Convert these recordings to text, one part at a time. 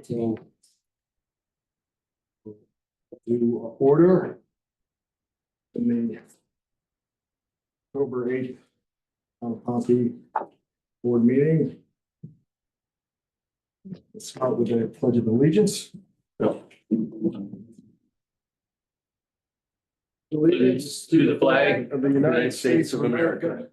to order in the October 8th Pompey board meeting. Let's start with the pledge of allegiance. Allegiance to the flag of the United States of America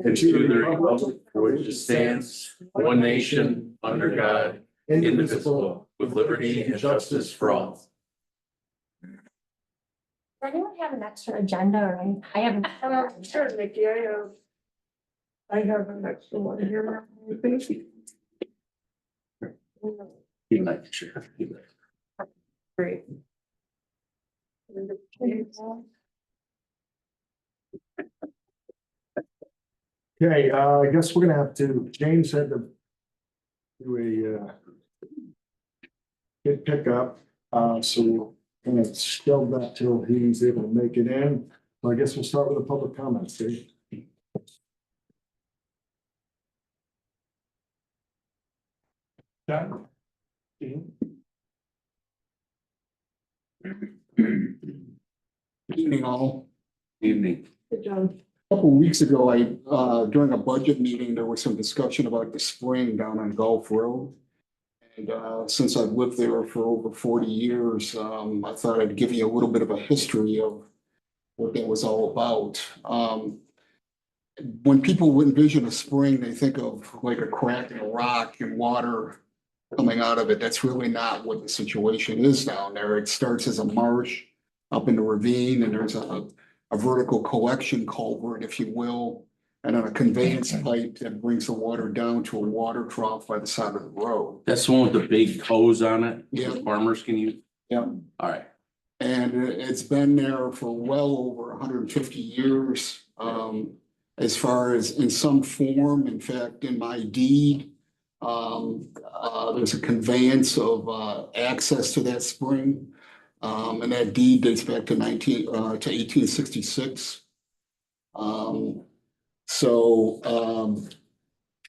and to the republic for which it stands, one nation, under God, indivisible, with liberty and justice for all. Does anyone have an extra agenda or anything? I haven't. Sure, Nikki, I have an extra one here, I think. You like to share. Great. Okay, I guess we're gonna have to, James had to do a get pickup, so we're gonna shelve that till he's able to make it in. So I guess we'll start with the public comments, Dave. John? Evening all. Evening. Good job. A couple of weeks ago, during a budget meeting, there was some discussion about the spring down on Gulf Road. And since I've lived there for over 40 years, I thought I'd give you a little bit of a history of what that was all about. When people envision a spring, they think of like a crack in a rock and water coming out of it. That's really not what the situation is down there. It starts as a marsh up in the ravine, and there's a vertical collection culvert, if you will, and then a conveyance pipe that brings the water down to a water trough by the side of the road. That's the one with the big hose on it? Yeah. Farmers can use? Yeah. All right. And it's been there for well over 150 years. As far as in some form, in fact, in my deed, there's a conveyance of access to that spring. And that deed dates back to 1866.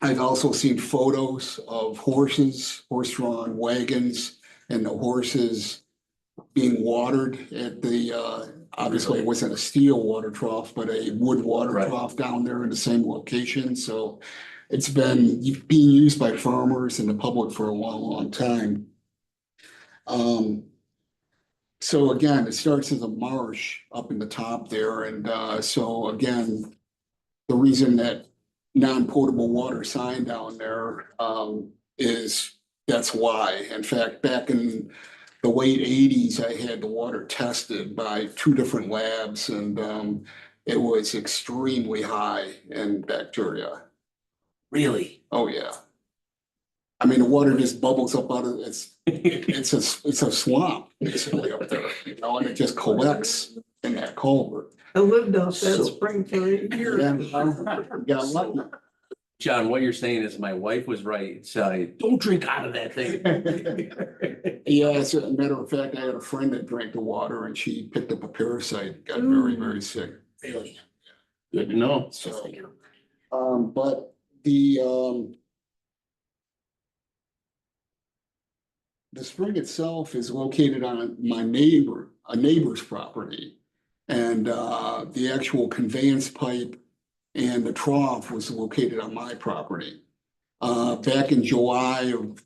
I've also seen photos of horses, horse-drawn wagons, and the horses being watered at the, obviously it wasn't a steel water trough, but a wood water Right. trough down there in the same location. So it's been being used by farmers and the public for a long, long time. So again, it starts as a marsh up in the top there. And so again, the reason that non-potable water sign down there is that's why. In fact, back in the late 80s, I had the water tested by 2 different labs, and it was extremely high in bacteria. Really? Oh, yeah. I mean, the water just bubbles up out of it's a swamp basically up there, you know, and it just collects in that culvert. I lived off that So- spring for 8 years. Got lucky. John, what you're saying is my wife was right. So don't drink out of that thing. Yeah, as a matter of fact, I had a friend that drank the water and she picked up a parasite, got very, very sick. Really? Good to know. So, but the spring itself is located on a neighbor's property. And the actual conveyance pipe and the trough was located on my property. Back in July of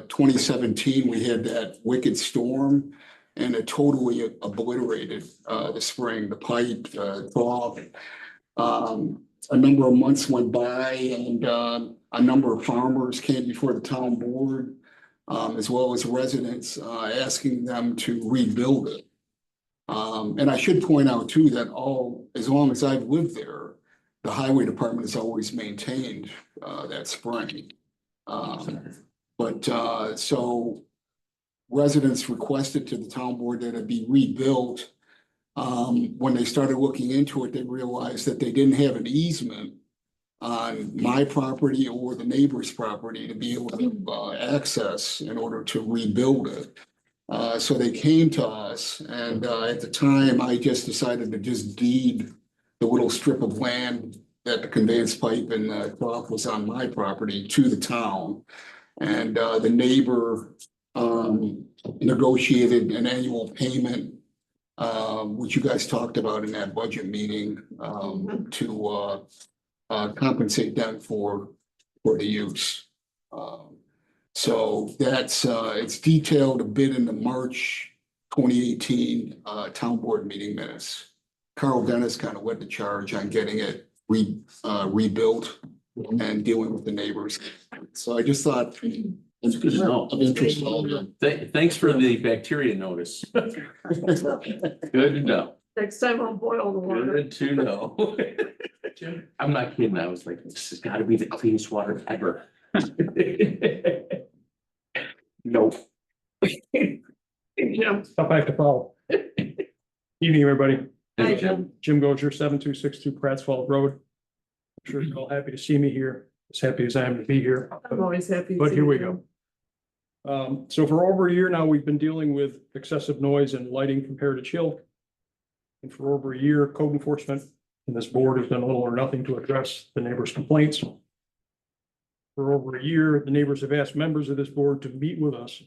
2017, we had that wicked storm and it totally obliterated the spring, the pipe, the trough. A number of months went by and a number of farmers came before the town board, as well as residents, asking them to rebuild it. And I should point out too that as long as I've lived there, the highway department has always maintained that spring. So residents requested to the town board that it be rebuilt. When they started looking into it, they realized that they didn't have an easement on my property or the neighbor's property to be able to access in order to rebuild it. So they came to us, and at the time, I just decided to just deed the little strip of land that the conveyance pipe and the trough was on my property to the town. And the neighbor negotiated an annual payment, which you guys talked about in that budget meeting, to compensate them for the use. So that's, it's detailed a bit in the March 2018 town board meeting minutes. Carl Dennis kind of led the charge on getting it rebuilt and dealing with the neighbors. So I just thought it's good to know. of interest to all of them. Thanks for the bacteria notice. Good to know. Next time I'll boil the water. Good to know. I'm not kidding. I was like, this has got to be the cleanest water ever. Nope. Jim, Stop back to Paul. Evening, everybody. Hi, Jim. Jim Gocher, 7262 Prattsville Road. I'm sure you're all happy to see me here, as happy as I am to be here. I'm always happy. to But see here we you. go. So for over a year now, we've been dealing with excessive noise and lighting compared to chill. And for over a year, code enforcement and this board has done little or nothing to address the neighbors' complaints. For over a year, the neighbors have asked members of this board to meet with us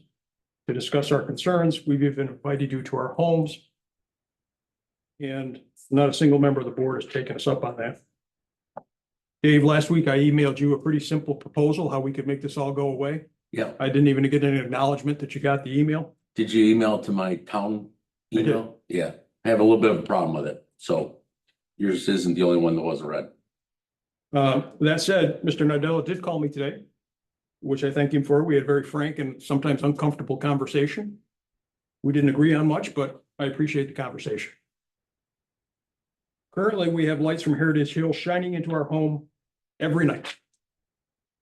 to discuss our concerns. We've even invited you to our homes. And not a single member of the board has taken us up on that. Dave, last week I emailed you a pretty simple proposal, how we could make this all go away. Yeah. I didn't even get any acknowledgement that you got the email. Did you email it to my town I did. email? Yeah, I have a little bit of a problem with it. So yours isn't the only one that wasn't read. That said, Mr. Nadella did call me today, which I thank him for. We had a very frank and sometimes uncomfortable conversation. We didn't agree on much, but I appreciate the conversation. Currently, we have lights from Heritage Hill shining into our home every night.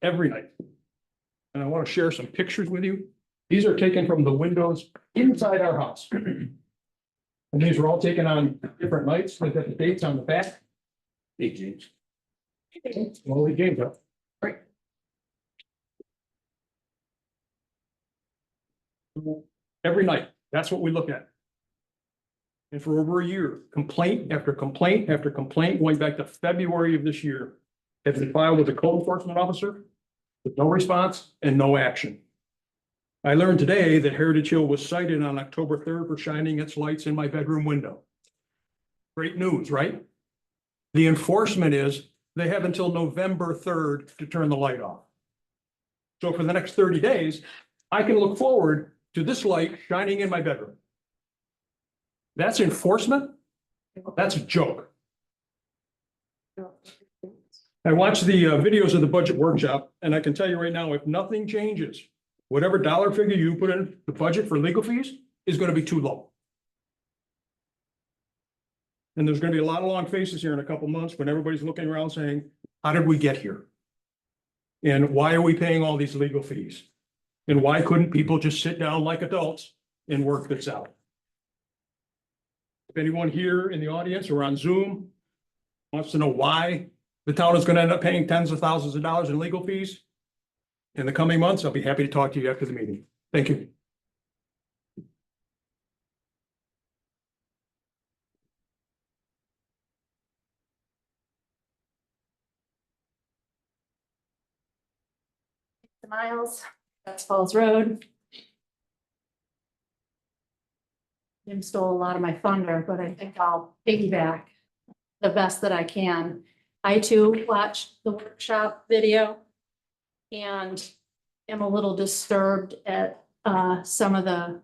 Every night. And I want to share some pictures with you. These are taken from the windows inside our house. And these were all taken on different nights. Look at the dates on the back. Hey, James. Well, we gave up. Right. Every night, that's what we look at. And for over a year, complaint after complaint after complaint, going back to February of this year, has been filed with the code enforcement officer with no response and no action. I learned today that Heritage Hill was cited on October 3rd for shining its lights in my bedroom window. Great news, right? The enforcement is they have until November 3rd to turn the light off. So for the next 30 days, I can look forward to this light shining in my bedroom. That's enforcement? That's a joke. I watched the videos of the budget workshop, and I can tell you right now, if nothing changes, whatever dollar figure you put in the budget for legal fees is going to be too low. And there's going to be a lot of long faces here in a couple months when everybody's looking around saying, how did we get here? And why are we paying all these legal fees? And why couldn't people just sit down like adults and work this out? If anyone here in the audience or on Zoom wants to know why the town is going to end up paying tens of thousands of dollars in legal fees in the coming months, I'll be happy to talk to you after the meeting. Thank you. Miles, that's Falls Road. Jim stole a lot of my thunder, but I think I'll piggyback the best that I can. I too watched the workshop video and am a little disturbed at some of the,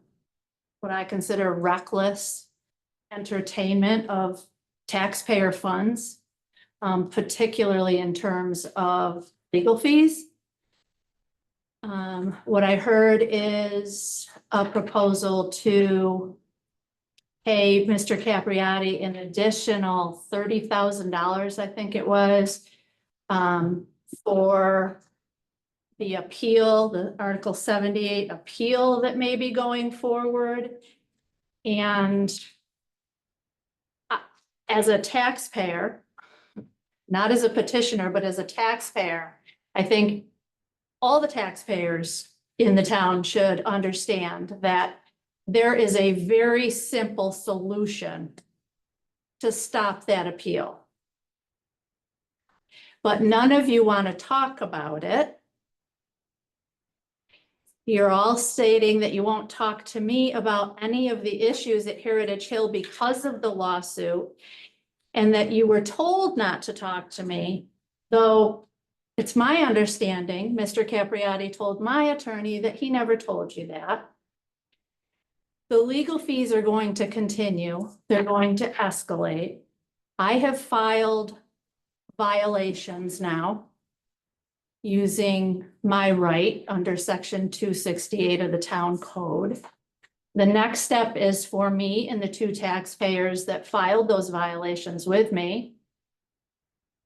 what I consider reckless entertainment of taxpayer funds, particularly in terms of legal fees. What I heard is a proposal to pay Mr. Capriati an additional $30,000, I think it was, for the appeal, the Article 78 appeal that may be going forward. And as a taxpayer, not as a petitioner, but as a taxpayer, I think all the taxpayers in the town should understand that there is a very simple solution to stop that appeal. But none of you want to talk about it. You're all stating that you won't talk to me about any of the issues at Heritage Hill because of the lawsuit. And that you were told not to talk to me, though it's my understanding, Mr. Capriati told my attorney that he never told you that. The legal fees are going to continue. They're going to escalate. I have filed violations now using my right under section 268 of the town code. The next step is for me and the two taxpayers that filed those violations with me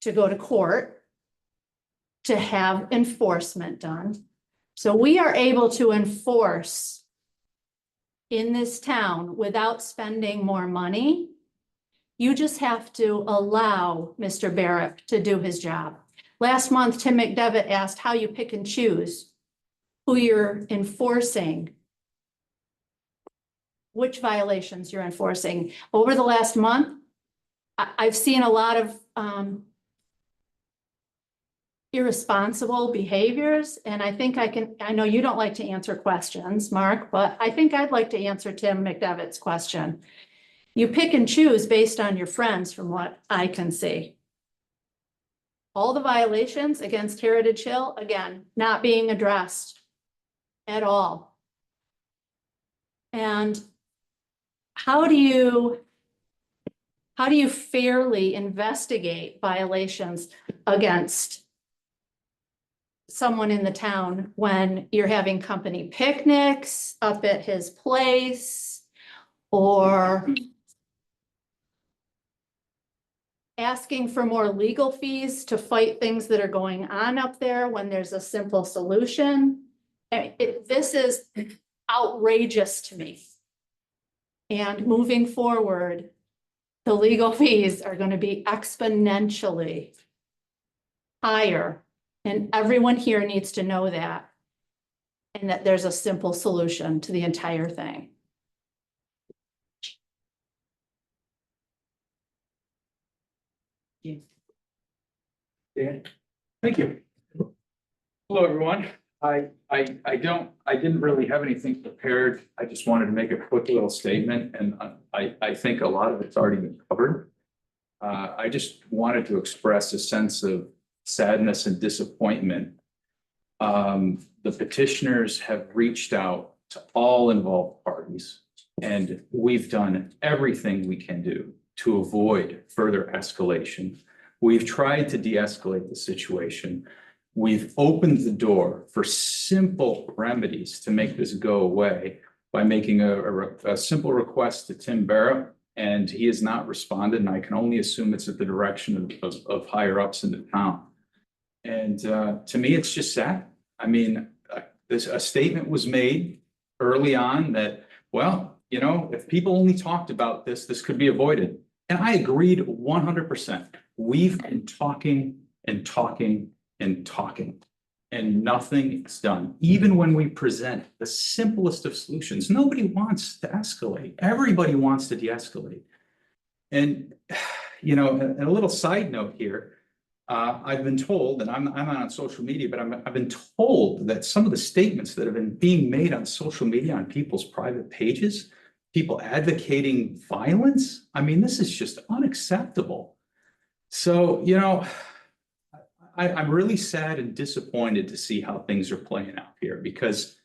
to go to court to have enforcement done. So we are able to enforce in this town without spending more money. You just have to allow Mr. Barrett to do his job. Last month, Tim McDevitt asked how you pick and choose who you're enforcing, which violations you're enforcing. Over the last month, I've seen a lot of irresponsible behaviors, and I think I know you don't like to answer questions, Mark, but I think I'd like to answer Tim McDevitt's question. You pick and choose based on your friends, from what I can see. All the violations against Heritage Hill, again, not being addressed at all. And how do you fairly investigate violations against someone in the town when you're having company picnics up at his place, or asking for more legal fees to fight things that are going on up there when there's a simple solution? This is outrageous to me. And moving forward, the legal fees are going to be exponentially higher. And everyone here needs to know that. And that there's a simple solution to the entire thing. Dan? Thank you. Hello, everyone. I didn't really have anything prepared. I just wanted to make a quick little statement, and I think a lot of it's already been covered. I just wanted to express a sense of sadness and disappointment. The petitioners have reached out to all involved parties, and we've done everything we can do to avoid further escalation. We've tried to de-escalate the situation. We've opened the door for simple remedies to make this go away by making a simple request to Tim Barrett, and he has not responded, and I can only assume it's at the direction of higher ups in the town. And to me, it's just sad. I mean, a statement was made early on that, well, you know, if people only talked about this, this could be avoided. And I agreed 100%. We've been talking and talking and talking, and nothing is done. Even when we present the simplest of solutions, nobody wants to escalate. Everybody wants to de-escalate. And, you know, and a little side note here, I've been told, and I'm not on social media, but I've been told that some of the statements that have been being made on social media on people's private pages, people advocating violence, I mean, this is just unacceptable. So, you know, I'm really sad and disappointed to see how things are playing out here, because,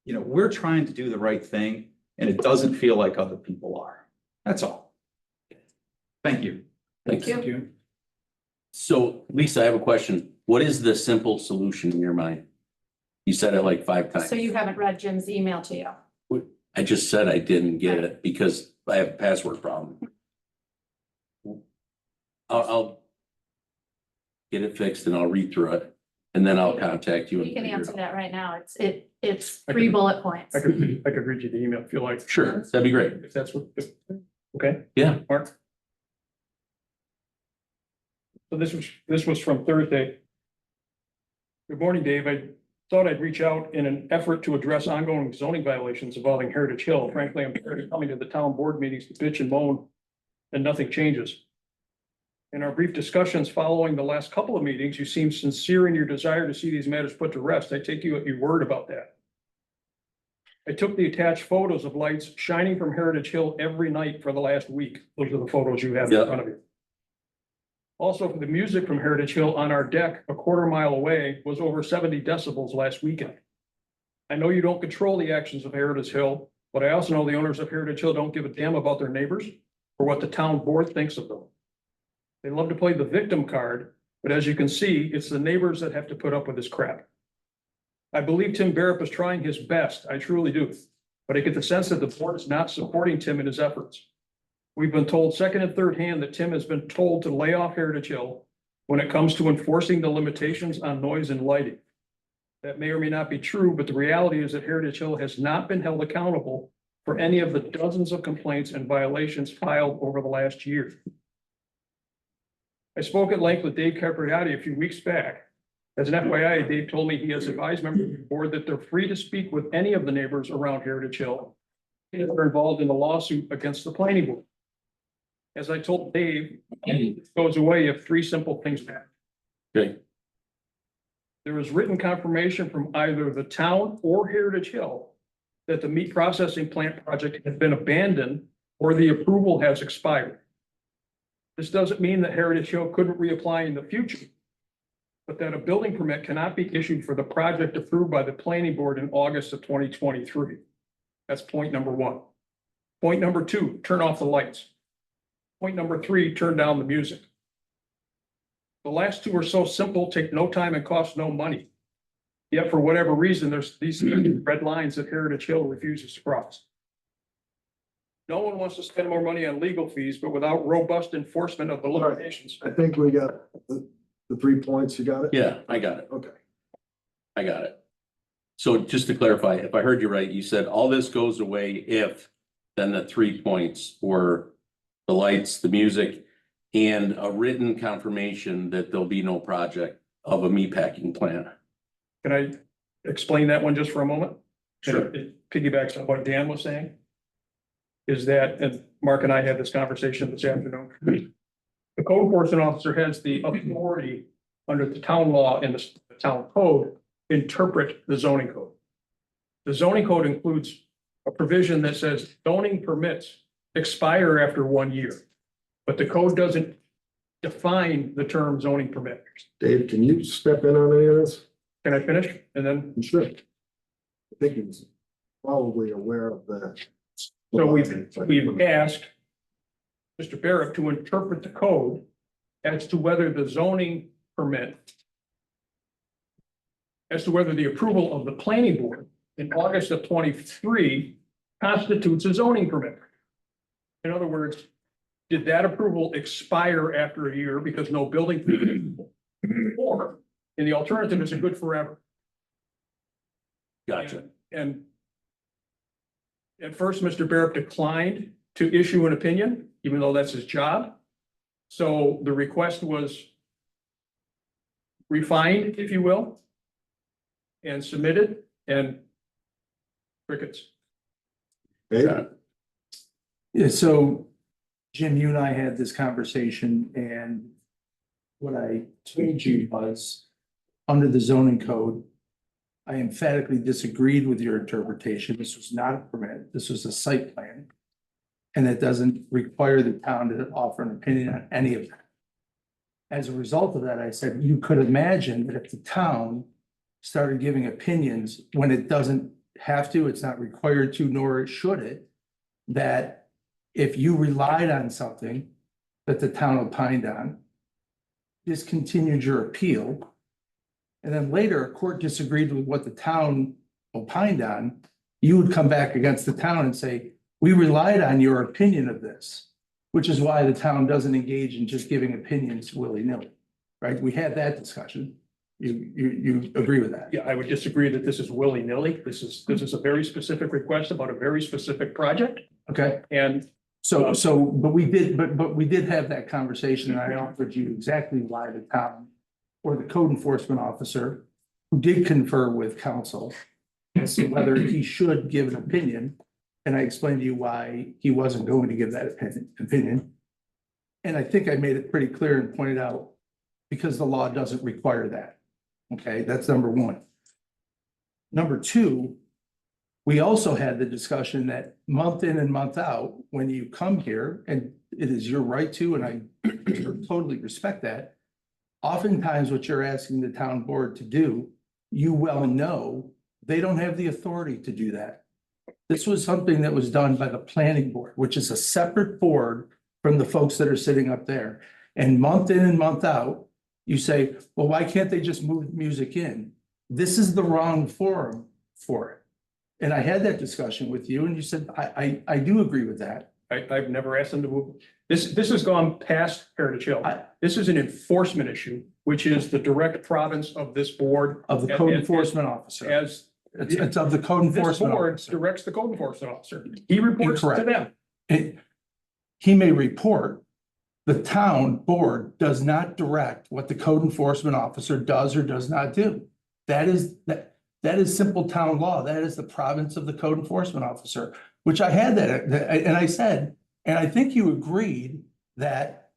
you know, we're trying to do the right thing and it doesn't feel like other people are. That's all. Thank you. Thank you. So Lisa, I have a question. What is the simple solution in your mind? You said it like 5 times. So you haven't read Jim's email to you? I just said I didn't get it because I have a password problem. I'll get it fixed and I'll read through it, and then I'll contact you. You can answer that right now. It's 3 bullet points. I could read you the email if you like. Sure, that'd be great. If that's what, okay. Yeah. Mark? So this was from Thursday. Good morning, Dave. I thought I'd reach out in an effort to address ongoing zoning violations involving Heritage Hill. Frankly, I'm tired of coming to the town board meetings to bitch and moan, and nothing changes. In our brief discussions following the last couple of meetings, you seem sincere in your desire to see these matters put to rest. I take you at your word about that. I took the attached photos of lights shining from Heritage Hill every night for the last week. Those are the photos you have in Yeah. front of you. Also, the music from Heritage Hill on our deck a quarter mile away was over 70 decibels last weekend. I know you don't control the actions of Heritage Hill, but I also know the owners of Heritage Hill don't give a damn about their neighbors or what the town board thinks of them. They love to play the victim card, but as you can see, it's the neighbors that have to put up with this crap. I believe Tim Barrett is trying his best, I truly do, but I get the sense that the board is not supporting Tim in his efforts. We've been told second and third hand that Tim has been told to lay off Heritage Hill when it comes to enforcing the limitations on noise and lighting. That may or may not be true, but the reality is that Heritage Hill has not been held accountable for any of the dozens of complaints and violations filed over the last year. I spoke at length with Dave Capriati a few weeks back. As an FYI, Dave told me he has advised members of the board that they're free to speak with any of the neighbors around Heritage Hill if they're involved in the lawsuit against the planning board. As I told Dave, it goes away if three simple things happen. Okay, There is written confirmation from either the town or Heritage Hill that the meat processing plant project has been abandoned or the approval has expired. This doesn't mean that Heritage Hill couldn't reapply in the future, but that a building permit cannot be issued for the project approved by the planning board in August of 2023. That's point number one. Point number two, turn off the lights. Point number three, turn down the music. The last two are so simple, take no time and cost no money. Yet for whatever reason, there's these red lines that Heritage Hill refuses to cross. No one wants to spend more money on legal fees, but without robust enforcement of the limitations. I think we got the 3 points. You got it? yeah, I got it. Okay. I got it. So just to clarify, if I heard you right, you said all this goes away if, then the 3 points were the lights, the music, and a written confirmation that there'll be no project of a meatpacking plant. Can I explain that one just for a moment? Sure. It piggybacks on what Dan was saying. Is that, and Mark and I had this conversation this afternoon. The code enforcement officer has the authority under the town law and the town code interpret the zoning code. The zoning code includes a provision that says zoning permits expire after 1 year. But the code doesn't define the term zoning permit. Dave, can you step in on any of this? Can I finish? And then, Sure. I think he's probably aware of that. so we've asked Mr. Barrett to interpret the code as to whether the zoning permit, as to whether the approval of the planning board in August of 23 constitutes a zoning permit. In other words, did that approval expire after a year because no building? Or, in the alternative, is it good forever? Gotcha. And at first, Mr. Barrett declined to issue an opinion, even though that's his job. So the request was refined, if you will, and submitted, and crickets. Dave? Yeah, so Jim, you and I had this conversation, and what I told you was, under the zoning code, I emphatically disagreed with your interpretation. This was not a permit, this was a site plan. And it doesn't require the town to offer an opinion on any of that. As a result of that, I said, you could imagine that if the town started giving opinions when it doesn't have to, it's not required to, nor should it, that if you relied on something that the town opined on, discontinued your appeal, and then later a court disagreed with what the town opined on, you would come back against the town and say, we relied on your opinion of this, which is why the town doesn't engage in just giving opinions willy-nilly, right? We had that discussion. You agree with that? Yeah, I would disagree that this is willy-nilly. This is a very specific request about a very specific project, Okay, and but we did have that conversation, and I offered you exactly why the town or the code enforcement officer, who did confer with council, as to whether he should give an opinion. And I explained to you why he wasn't going to give that opinion. And I think I made it pretty clear and pointed out, because the law doesn't require that. Okay, that's number one. Number two, We also had the discussion that month in and month out, when you come here, and it is your right to, and I totally respect that. Oftentimes what you're asking the town board to do, you well know, they don't have the authority to do that. This was something that was done by the planning board, which is a separate board from the folks that are sitting up there. And month in and month out, you say, well, why can't they just move music in? This is the wrong forum for it. And I had that discussion with you and you said, I do agree with that. I've never asked them to move. This has gone past Heritage Hill. This is an enforcement issue, which is the direct province of this board. Of the code enforcement officer. As It's of the code this enforcement board officer. directs the code enforcement officer. He reports to Incorrect. them. He may report, the town board does not direct what the code enforcement officer does or does not do. That is simple town law. That is the province of the code enforcement officer, which I had and I said, and I think you agreed that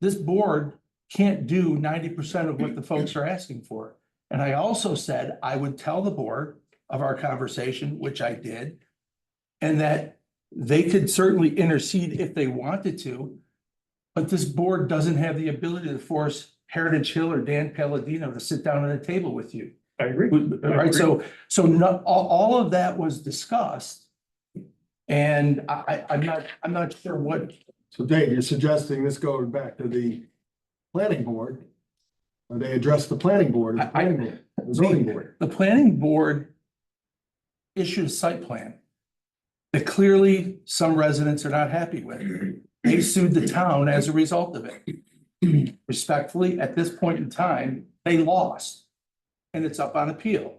this board can't do 90% of what the folks are asking for. And I also said I would tell the board of our conversation, which I did, and that they could certainly intercede if they wanted to, but this board doesn't have the ability to force Heritage Hill or Dan Palladino to sit down at a table with you. I agree. Right, so not, all of that was discussed. And I'm not sure what, So Dave, you're suggesting this goes back to the planning board? Or they address the planning board, the zoning board? the planning board issued a site plan that clearly some residents are not happy with. They sued the town as a result of it. Respectfully, at this point in time, they lost. And it's up on appeal.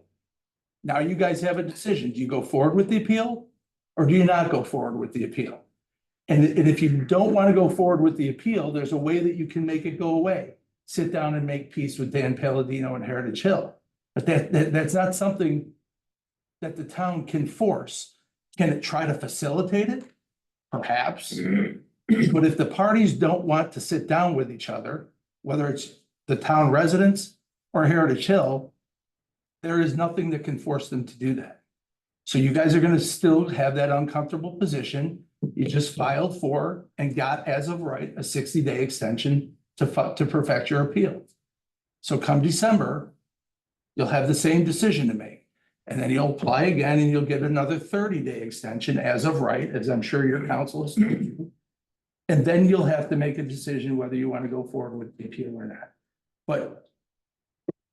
Now you guys have a decision. Do you go forward with the appeal? Or do you not go forward with the appeal? And if you don't want to go forward with the appeal, there's a way that you can make it go away. Sit down and make peace with Dan Palladino and Heritage Hill. But that's not something that the town can force. Can it try to facilitate it? Perhaps. But if the parties don't want to sit down with each other, whether it's the town residents or Heritage Hill, there is nothing that can force them to do that. So you guys are gonna still have that uncomfortable position. You just filed for and got as of right a 60-day extension to perfect your appeal. So come December, you'll have the same decision to make. And then you'll apply again and you'll get another 30-day extension as of right, as I'm sure your counsel is. And then you'll have to make a decision whether you want to go forward with the appeal or not. But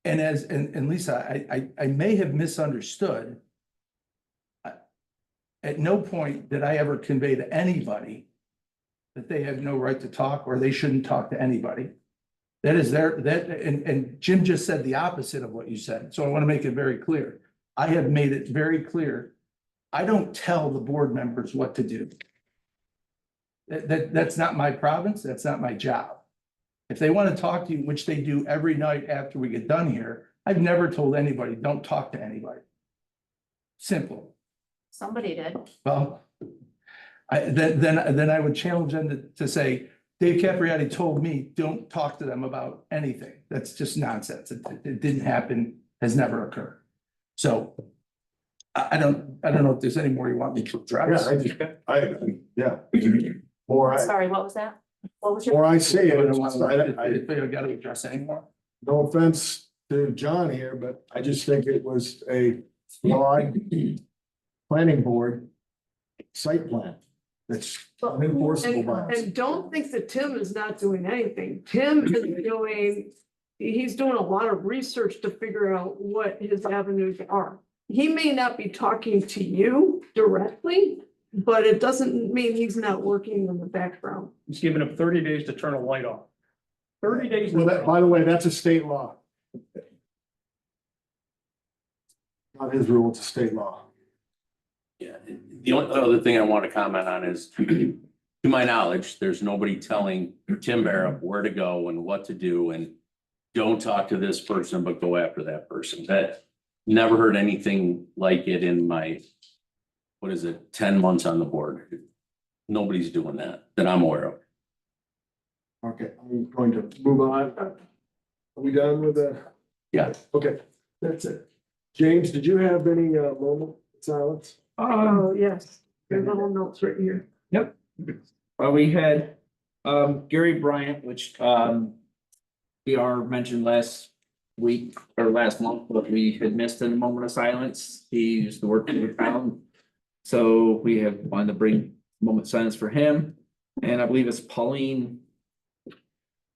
and Lisa, I may have misunderstood. At no point did I ever convey to anybody that they have no right to talk or they shouldn't talk to anybody. That is and Jim just said the opposite of what you said. So I want to make it very clear. I have made it very clear. I don't tell the board members what to do. That's not my province. That's not my job. If they want to talk to you, which they do every night after we get done here, I've never told anybody, don't talk to anybody. Simple. Somebody did. Well, then I would challenge them to say, Dave Capriati told me, don't talk to them about anything. That's just nonsense. It didn't happen, has never occurred. So I don't know if there's any more you want me to address. Yeah. More Sorry, what was that? What was your? more I see I it, don't want to, I I gotta address anymore. no offense to John here, but I just think it was a flawed planning board site plan. That's unenforceable by us. And don't think that Tim is not doing anything. Tim is he's doing a lot of research to figure out what his avenues are. He may not be talking to you directly, but it doesn't mean he's not working in the background. He's given him 30 days to turn a light off. 30 days. Well, that, by the way, that's a state law. Not his rule, it's a state law. Yeah, the only other thing I want to comment on is, to my knowledge, there's nobody telling Tim Barrett where to go and what to do and don't talk to this person, but go after that person. That never heard anything like it in my, 10 months on the board. Nobody's doing that I'm aware of. Okay, I'm going to move on. Are we done with the? Yeah. Okay, that's it. James, did you have any moment Silence. Oh, yes, there's little notes right here. Well, we had, Gary Bryant, which, BR mentioned last week or last month, but we had missed in a moment of silence. He used to work in the town. So we have wanted to bring a moment of silence for him. And I believe it's Pauline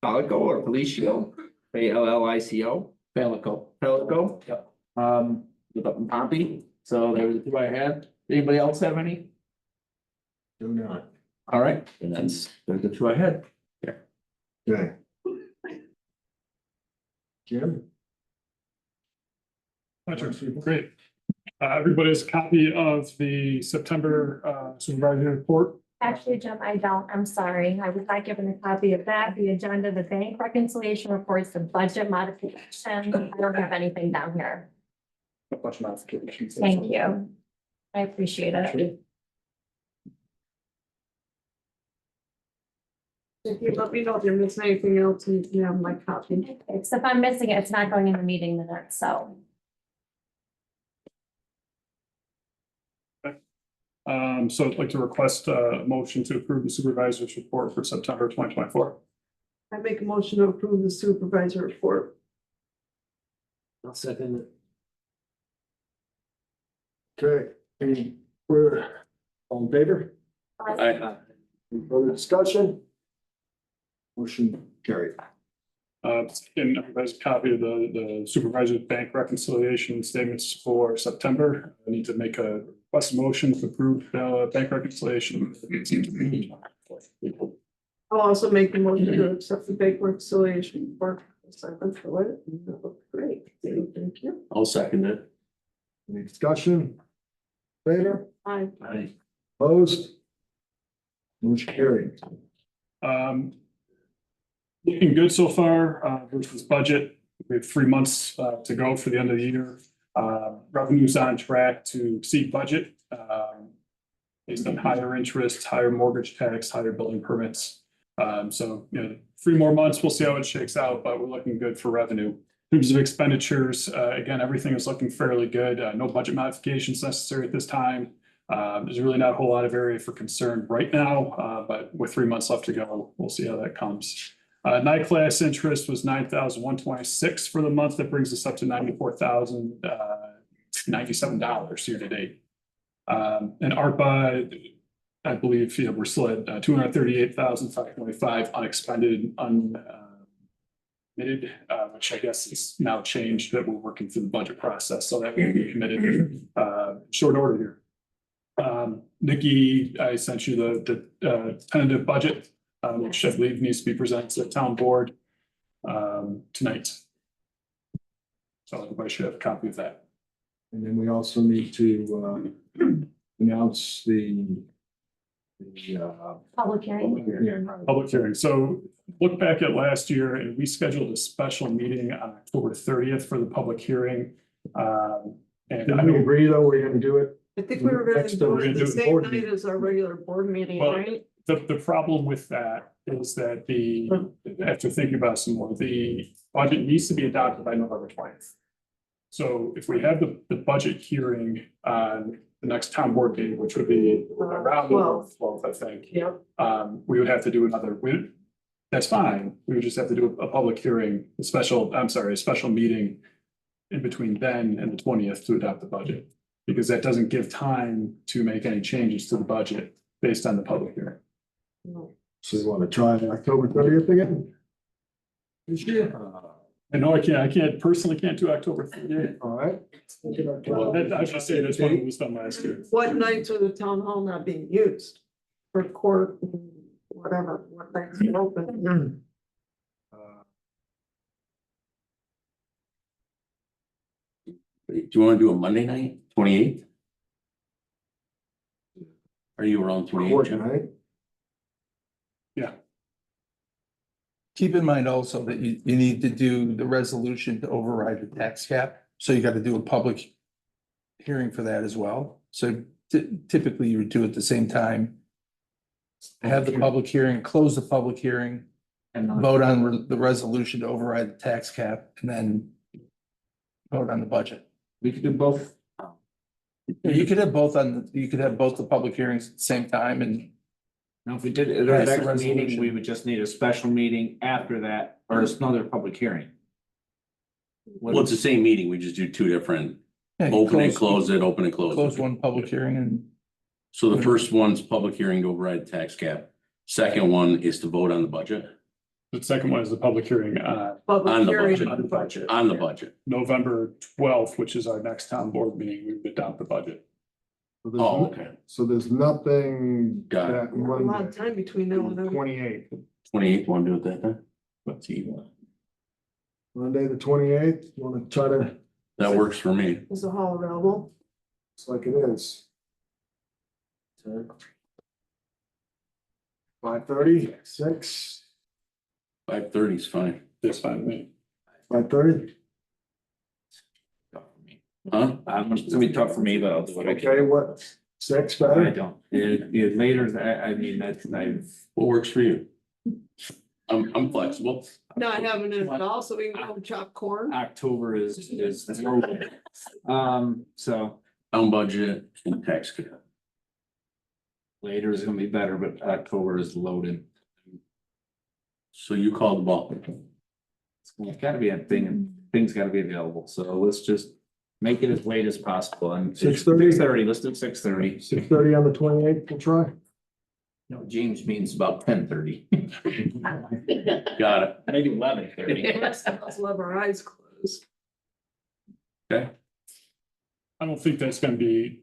Palico or Felicio, Allico. Palico. Yep. Live up in Pompey. So there were the two I had. Anybody else have any? Do not. All right, and those are the two I had. Okay. Jim? Patrick, great. Everybody has a copy of the September supervisory report. Actually, Jim, I don't. I'm sorry. I was not given a copy of that, the agenda, the bank reconciliation reports, the budget modification. I don't have anything down here. Thank you. I appreciate it. If you let me know if you're missing anything else, and you have my copy. It's if I'm missing it, it's not going in the meeting minutes, so. So I'd like to request a motion to approve the supervisor's report for September 2024. I make a motion to approve the supervisor report. I'll second it. Okay, we're all in favor? I, Any further discussion? Motion carried. And everybody's a copy of the supervisor's bank reconciliation statements for September. I need to make a request motion to approve bank reconciliation. I'll also make a motion to accept the bank reconciliation for. That looks great. Thank you. I'll second it. Any discussion? Favor? Aye. I, Opposed? Motion carried. Looking good so far versus budget. We have 3 months to go for the end of the year. Revenue's on track to exceed budget. Based on higher interest, higher mortgage tax, higher building permits. So, 3 more months, we'll see how it shakes out, but we're looking good for revenue. In terms of expenditures, again, everything is looking fairly good. No budget modifications necessary at this time. There's really not a whole lot of area for concern right now, but with 3 months left to go, we'll see how that comes. Night class interest was $9,126 for the month. That brings us up to $94,097 year to date. And ARPA, I believe, we're still at $238,525 unexpended, committed, which I guess is now changed that we're working through the budget process, so that will be committed short order here. Nikki, I sent you the tentative budget, which I believe needs to be presented to the town board tonight. So everybody should have a copy of that. And then we also need to announce the Public hearing. Public hearing. So look back at last year and we scheduled a special meeting on October 30th for the public hearing. And Did I we know, agree though, we're gonna do it? I think we were gonna Next, do we're it gonna the do the same board night meeting. as our regular board meeting, Well, right? the problem with that is that after thinking about it some more, the budget needs to be adopted by November 20th. So if we have the budget hearing on the next town board meeting, which would be around November 12th, I think. Yep. We would have to do that's fine. We would just have to do a public hearing, a special meeting in between then and the 20th to adopt the budget. Because that doesn't give time to make any changes to the budget based on the public hearing. So you wanna try October 30th again? I know I can't personally can't do October 30th. All right. Well, I should say that's when it was done last year. What nights are the town hall not being used? For court, and whatever, what nights are open? do you want to do a Monday night, 28th? Are you around 28th? Court Jim? night. Keep in mind also that you need to do the resolution to override the tax cap, so you gotta do a public hearing for that as well. So typically you would do it at the same time. Have the public hearing, close the public hearing, And vote on the resolution to override the tax cap, and then vote on the budget. we could do both. You could have both you could have both the public hearings at the same time and Now, if we did it at our Pass the next meeting, resolution. we would just need a special meeting after that, or it's another public hearing. Well, it's the same meeting, we just do two different, yeah, you open and close it, open and close Close it. one public hearing and So the first one's public hearing to override the tax cap. Second one is to vote on the budget, The second one is the public hearing, Public On the hearing budget. on the budget. on the budget. November twelfth, which is our next town board meeting, we would adopt the budget. So there's Oh, no- okay. So there's nothing Got it. that A lot of Monday, time between now and then. 28th. 28th, want to do it that time? Let's see. Monday, the 28th. You want to try to, That works for me. Is the hall available? it's like it is. 5:30, 6, 5:30 is fine. That's fine with me. 5:30. Huh? It's gonna be tough for me, but I'll do what I can. Okay, what, 6 I better? don't, later, I mean, that's, What works for you? I'm flexible. Not having it at all, so we can go chop corn. October is. So On budget and tax cap. later is gonna be better, but October is loaded. So you call the ball. It's gotta be a thing, and things gotta be available, so let's just make it as late as possible, and. 6:30? 6:30, let's do 6:30. 6:30 on the 28th, we'll try. No, James means about 10:30. Got it. Maybe 11:30. Let's love our eyes closed. Okay. I don't think that's gonna be,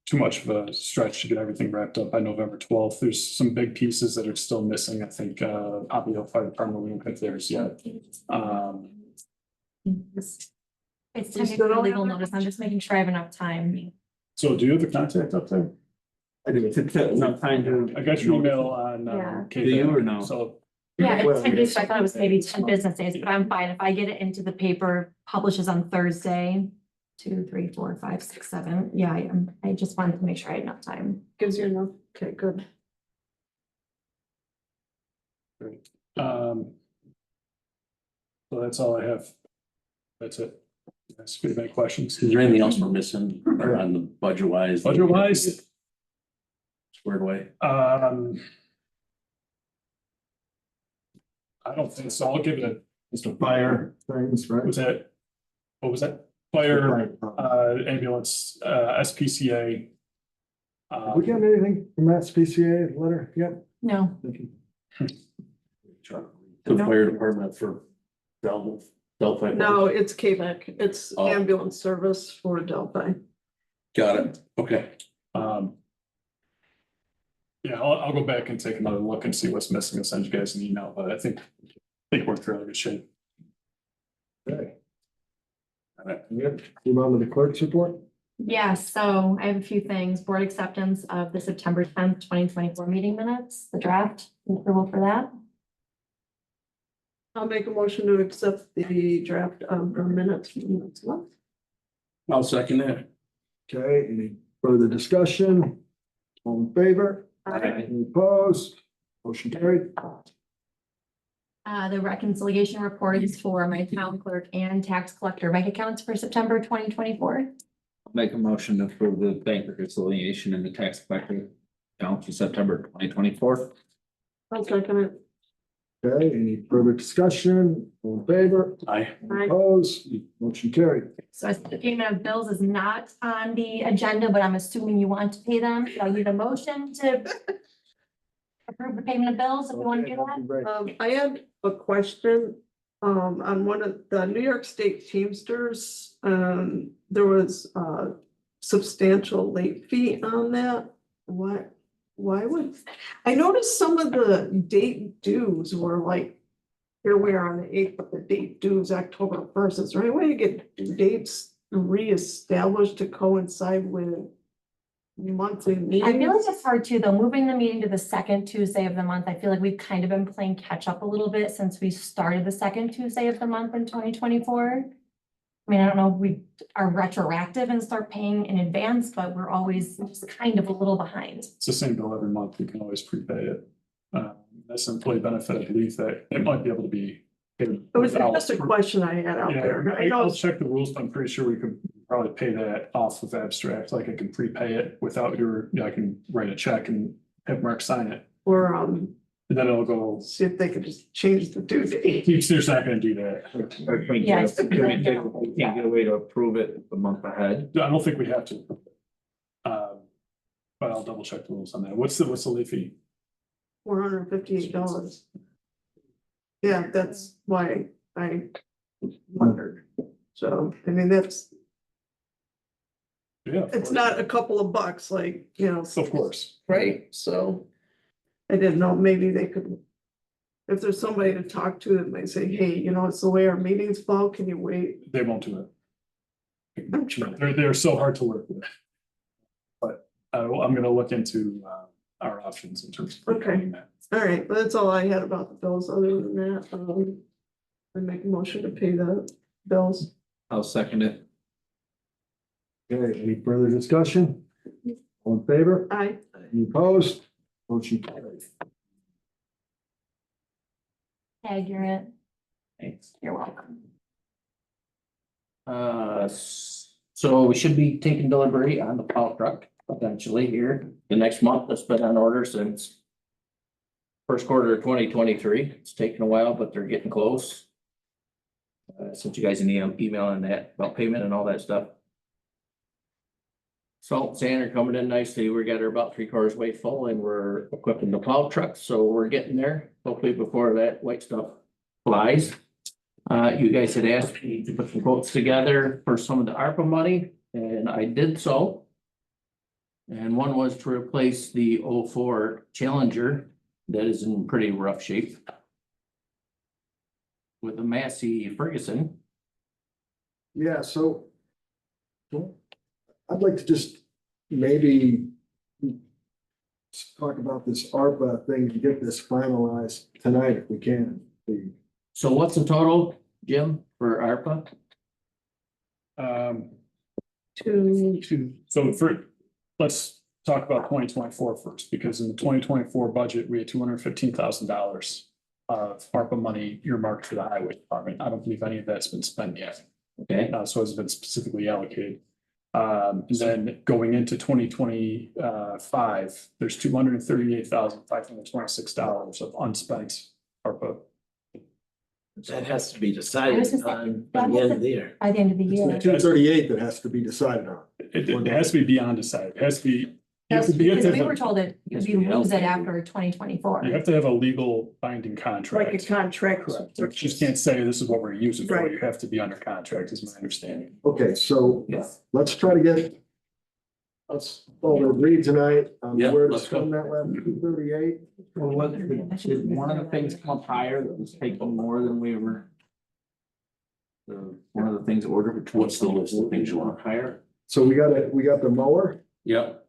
too much of a stretch to get everything wrapped up by November twelfth. There's some big pieces that are still missing. I think, Abiel Fire Department, we don't have theirs yet. It's You time still for don't legal have notice. I'm just making sure I have enough time. So do you have the contact up there? I do, enough time to. I got your email on. Yeah. Do you or no? So, Yeah, Well, it's 10 days, so I thought it was maybe 10 business days, but I'm fine. If I get it into the paper, publishes on Thursday, 2, 3, 4, 5, 6, 7. Yeah, I am. I just wanted to make sure I had enough time. Gives you enough, okay, good. so that's all I have. That's it. That's good. Any questions? Is there anything else we're missing or on the budget wise? Budget wise, Squared away. I don't think so. I'll give it a, Just a fire things, right? was that? What was that? Fire, ambulance, SPCA. Have we gotten anything from that SPCA letter yet? No, The fire department for Delphi. No, it's KVAC, it's Oh. ambulance service for Delphi. Got it. Okay. Yeah, I'll go back and take another look and see what's missing and send you guys an email, but I think we're in fairly good shape. Okay. All right. Good. Move on to the clerk's report. yeah, so I have a few things. Board acceptance of the September 10th, 2024 meeting minutes, the draft, approval for that. I'll make a motion to accept the draft of the minutes from next month. I'll second that. Okay, any further discussion? All in favor? Any opposed? Motion carried. The reconciliation report is for my town clerk and tax collector bank accounts for September 2024. Make a motion to approve the bank reconciliation and the tax collector account for September 2024. I'll second it. Okay, any further discussion? All in favor? Aye. Aye. Opposed? Motion carried. So I see the payment of bills is not on the agenda, but I'm assuming you want to pay them. So I need a motion to approve the payment of bills if you want to do that. Great. I had a question, on one of the New York State Teamsters, there was a substantial late fee on that. Why would, I noticed some of the date dues were like, here we are on the 8th, but the date due is October 1st. Is there any way to get due dates reestablished to coincide with monthly I feel meetings? like it's hard too, though, moving the meeting to the second Tuesday of the month. I feel like we've kind of been playing catch up a little bit since we started the second Tuesday of the month in 2024. I mean, I don't know if we are retroactive and start paying in advance, but we're always just kind of a little behind. It's the same bill every month. You can always prepay it. That's an employee benefit. I believe that it might be able to be. It was just a question I had out there. I know I'll check the rules, but I'm pretty sure we could probably pay that off with abstract, like I can prepay it without I can write a check and have Mark sign it. Or, And then it'll go, see if they could just change the due date. he's not gonna do that. Or can we Yes. we can't get a way to approve it a month ahead. I don't think we have to. But I'll double check the rules on that. What's the late fee? $458. Yeah, that's why I wondered. So, I mean, Yeah. it's not a couple of bucks, like, you know. Of course. Right, so I didn't know, maybe they could. If there's somebody to talk to that might say, hey, you know, it's the way our meetings fall, can you wait? They won't do it. I'm trying. They're so hard to work with. But I'm gonna look into our options in terms of. Okay. that. All right, well, that's all I had about the bills. Other than that, I make a motion to pay the bills. I'll second it. Okay, any further discussion? All in favor? Aye. Any opposed? Motion carried. Tag, you're it. Thanks. You're welcome. So we should be taking delivery on the plow truck potentially here the next month. It's been on order since first quarter of 2023. It's taken a while, but they're getting close. Sent you guys an email on that about payment and all that stuff. Salt and sand are coming in nicely. We got her about 3/4 way full and we're equipping the plow truck, so we're getting there. Hopefully before that white stuff flies. You guys had asked me to put some quotes together for some of the ARPA money, and I did so. And one was to replace the 04 Challenger that is in pretty rough shape with a Massey Ferguson. Yeah, so I'd like to just maybe talk about this ARPA thing and get this finalized tonight if we can. So what's the total, Jim, for ARPA? Let's talk about 2024 first, because in the 2024 budget, we had $215,000 of ARPA money earmarked for the highway department. I don't believe any of that's been spent yet. Okay, So it's been specifically allocated. Then going into 2025, there's $238,526 of unspent ARPA. That has to be I was decided just- on by the end of the year. By the end of the year. It's 238 that has to be decided on. It has to be beyond decided. It has to be. You have Yes, to- you have because to we have were a- told that Yes, we we lose it allocated. after 2024. You have to have a legal binding Like a contract. contract. Correct. You just can't say this is what we're using for. Right. You have to be under contract, is my understanding. Okay, so yeah. let's try to let's all agree tonight on Yeah, where to let's go. spend that last 238. Well, did one of the things come up higher that was taking more than we were? One of the things ordered. What's the list of things you want? Higher? So we got the mower, Yep.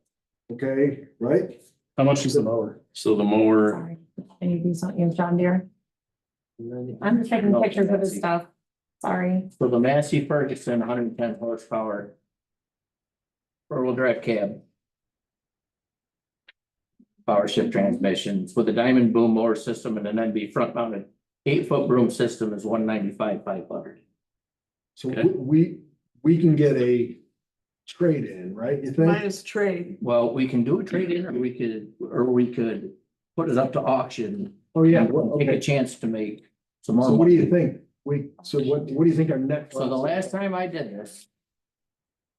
okay, right? How much is the mower? So the mower, Sorry. I need these on you, John Deere. I'm just taking pictures of his stuff. Sorry. So the Massey Ferguson, 110 horsepower. Four-wheel drive cab. Power shift transmissions with a diamond boom mower system and an NB front mounted 8-foot broom system is 195,500. So Okay. we can get a trade-in, right, you think? Minus trade. Well, we can do a trade-in or we could put it up to auction. Oh, yeah, and well, Take a okay. chance to make some more So what do money. you think? What do you think our net? So the last time I did this,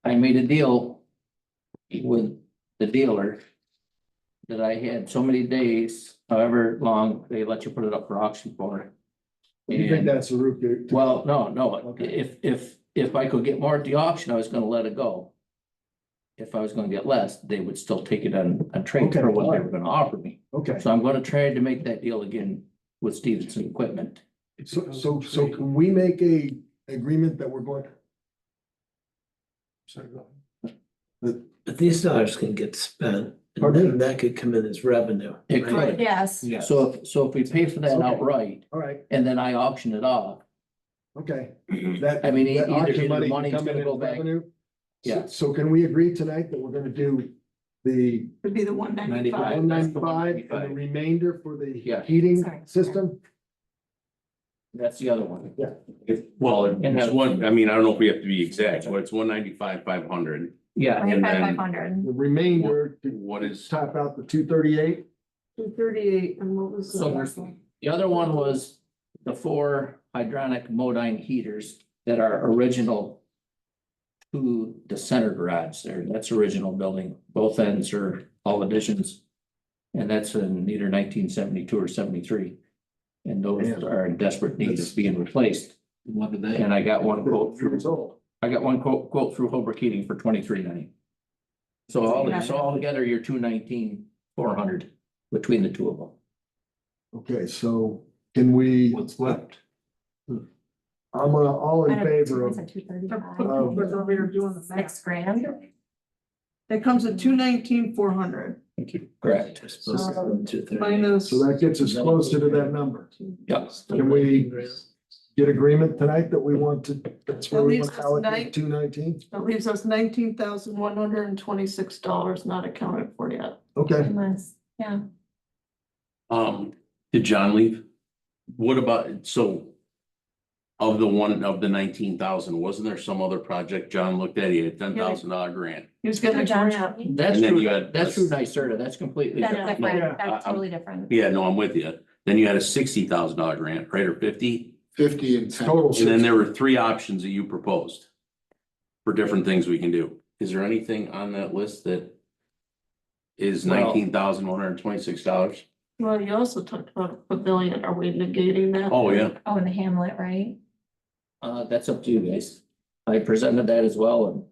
I made a deal with the dealer that I had so many days, however long they let you put it up for auction for. You think And, that's the route to? well, no, Okay. if I could get more at the auction, I was gonna let it go. If I was gonna get less, they would still take it on trade Okay, for what they alright. were gonna offer me. Okay, So I'm gonna try to make that deal again with Stevenson Equipment. so can we make a agreement that we're going? Sorry, go ahead. But these dollars can get spent, and Pardon? then that could come in as revenue. It right? could. Yes. So if we pay for that Okay. outright All right, and then I auction it off, okay. That. I mean, that either auction the money can money's come in gonna as go back. revenue? Yeah. So can we agree tonight that we're gonna do the Would be the 195. 195 and the remainder for the Yeah. heating Sorry. system? That's the other one. Well, it's one, I mean, I don't know if we have to be exact, but it's 195,500. Yeah, And then- 500. The remainder to What is, top out the 238. 238, and what was the So last one? the other one was the 4 hydronic Modine heaters that are original to the center garage there. That's original building. Both ends are all additions. And that's in either 1972 or 73. And those Man. are in desperate need of being replaced. What did they? And I got one quote through, Years old. I got one quote through Holbrook Heating for 2390. So altogether, you're 219,400 between the two of them. Okay, so can we, What's left? I'm all in favor of, We're over here doing the math. $6,000. It comes at 219,400 Thank you. Correct. minus. so that gets us closer to that number. Yep. Can we get agreement tonight that we want to, that's where we At want least to allocate tonight. 219? That leaves us $19,126 not accounted for yet. Okay, Yeah. did John leave? What about, so of the 19,000, wasn't there some other project John looked at? He had $10,000 grant. He was getting a grant. That's And then true, you had- that's true NYSERDA, that's completely That's different. different. Yeah. That's totally different. Yeah, no, I'm with you. Then you had a $60,000 grant, right, or 50? 50 and 10. total. And then there were 3 options that you proposed for different things we can do. Is there anything on that list that is Well- $19,126? Well, you also talked about a pavilion. Are we negating that? Oh, yeah. Oh, in the Hamlet, right? That's up to you guys. I presented that as well and.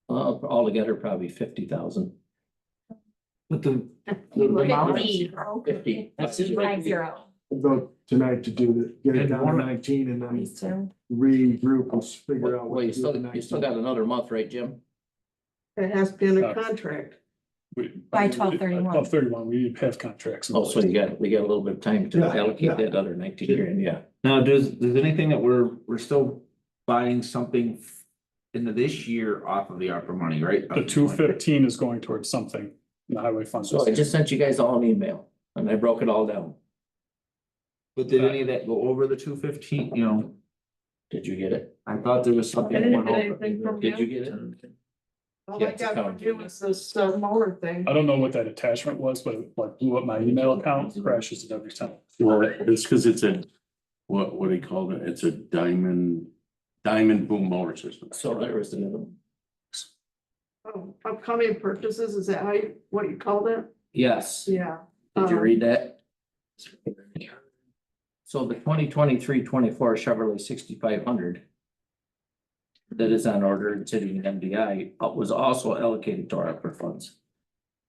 Altogether probably 50,000. But the, amount- 50. 50. 50. We'll go tonight to do the, get it down to 19 and then These two. regroup and figure out. Well, what you to do with still 19. got another month, right, Jim? It has to be in a contract. By 12/31. 12/31, we have contracts. in Oh, so place. we got a little bit of time to Yeah, allocate yeah. that other 19 grand, yeah. Now, does anything that we're still buying something into this year off of the ARPA money, right? The 215 is going towards something in the highway fund. So I just sent you guys all an email and I broke it all down. But did any of that go over the 215, you know? Did you get it? I thought there was I something. that didn't went get over. anything from Did you you. get it? All Yeah, I it's got from accounted. you was this mower thing. I don't know what that attachment was, but it like blew up my email account, crashes it every time. Well, it's because it's a, what do you call it? It's a diamond boom motor system. So there was the other one. Oh, upcoming purchases, is that what you called it? Yes. Yeah. Did you read that? So the 2023-24 Chevrolet 6500. That is on order and sitting in MDI was also allocated to our ARPA funds.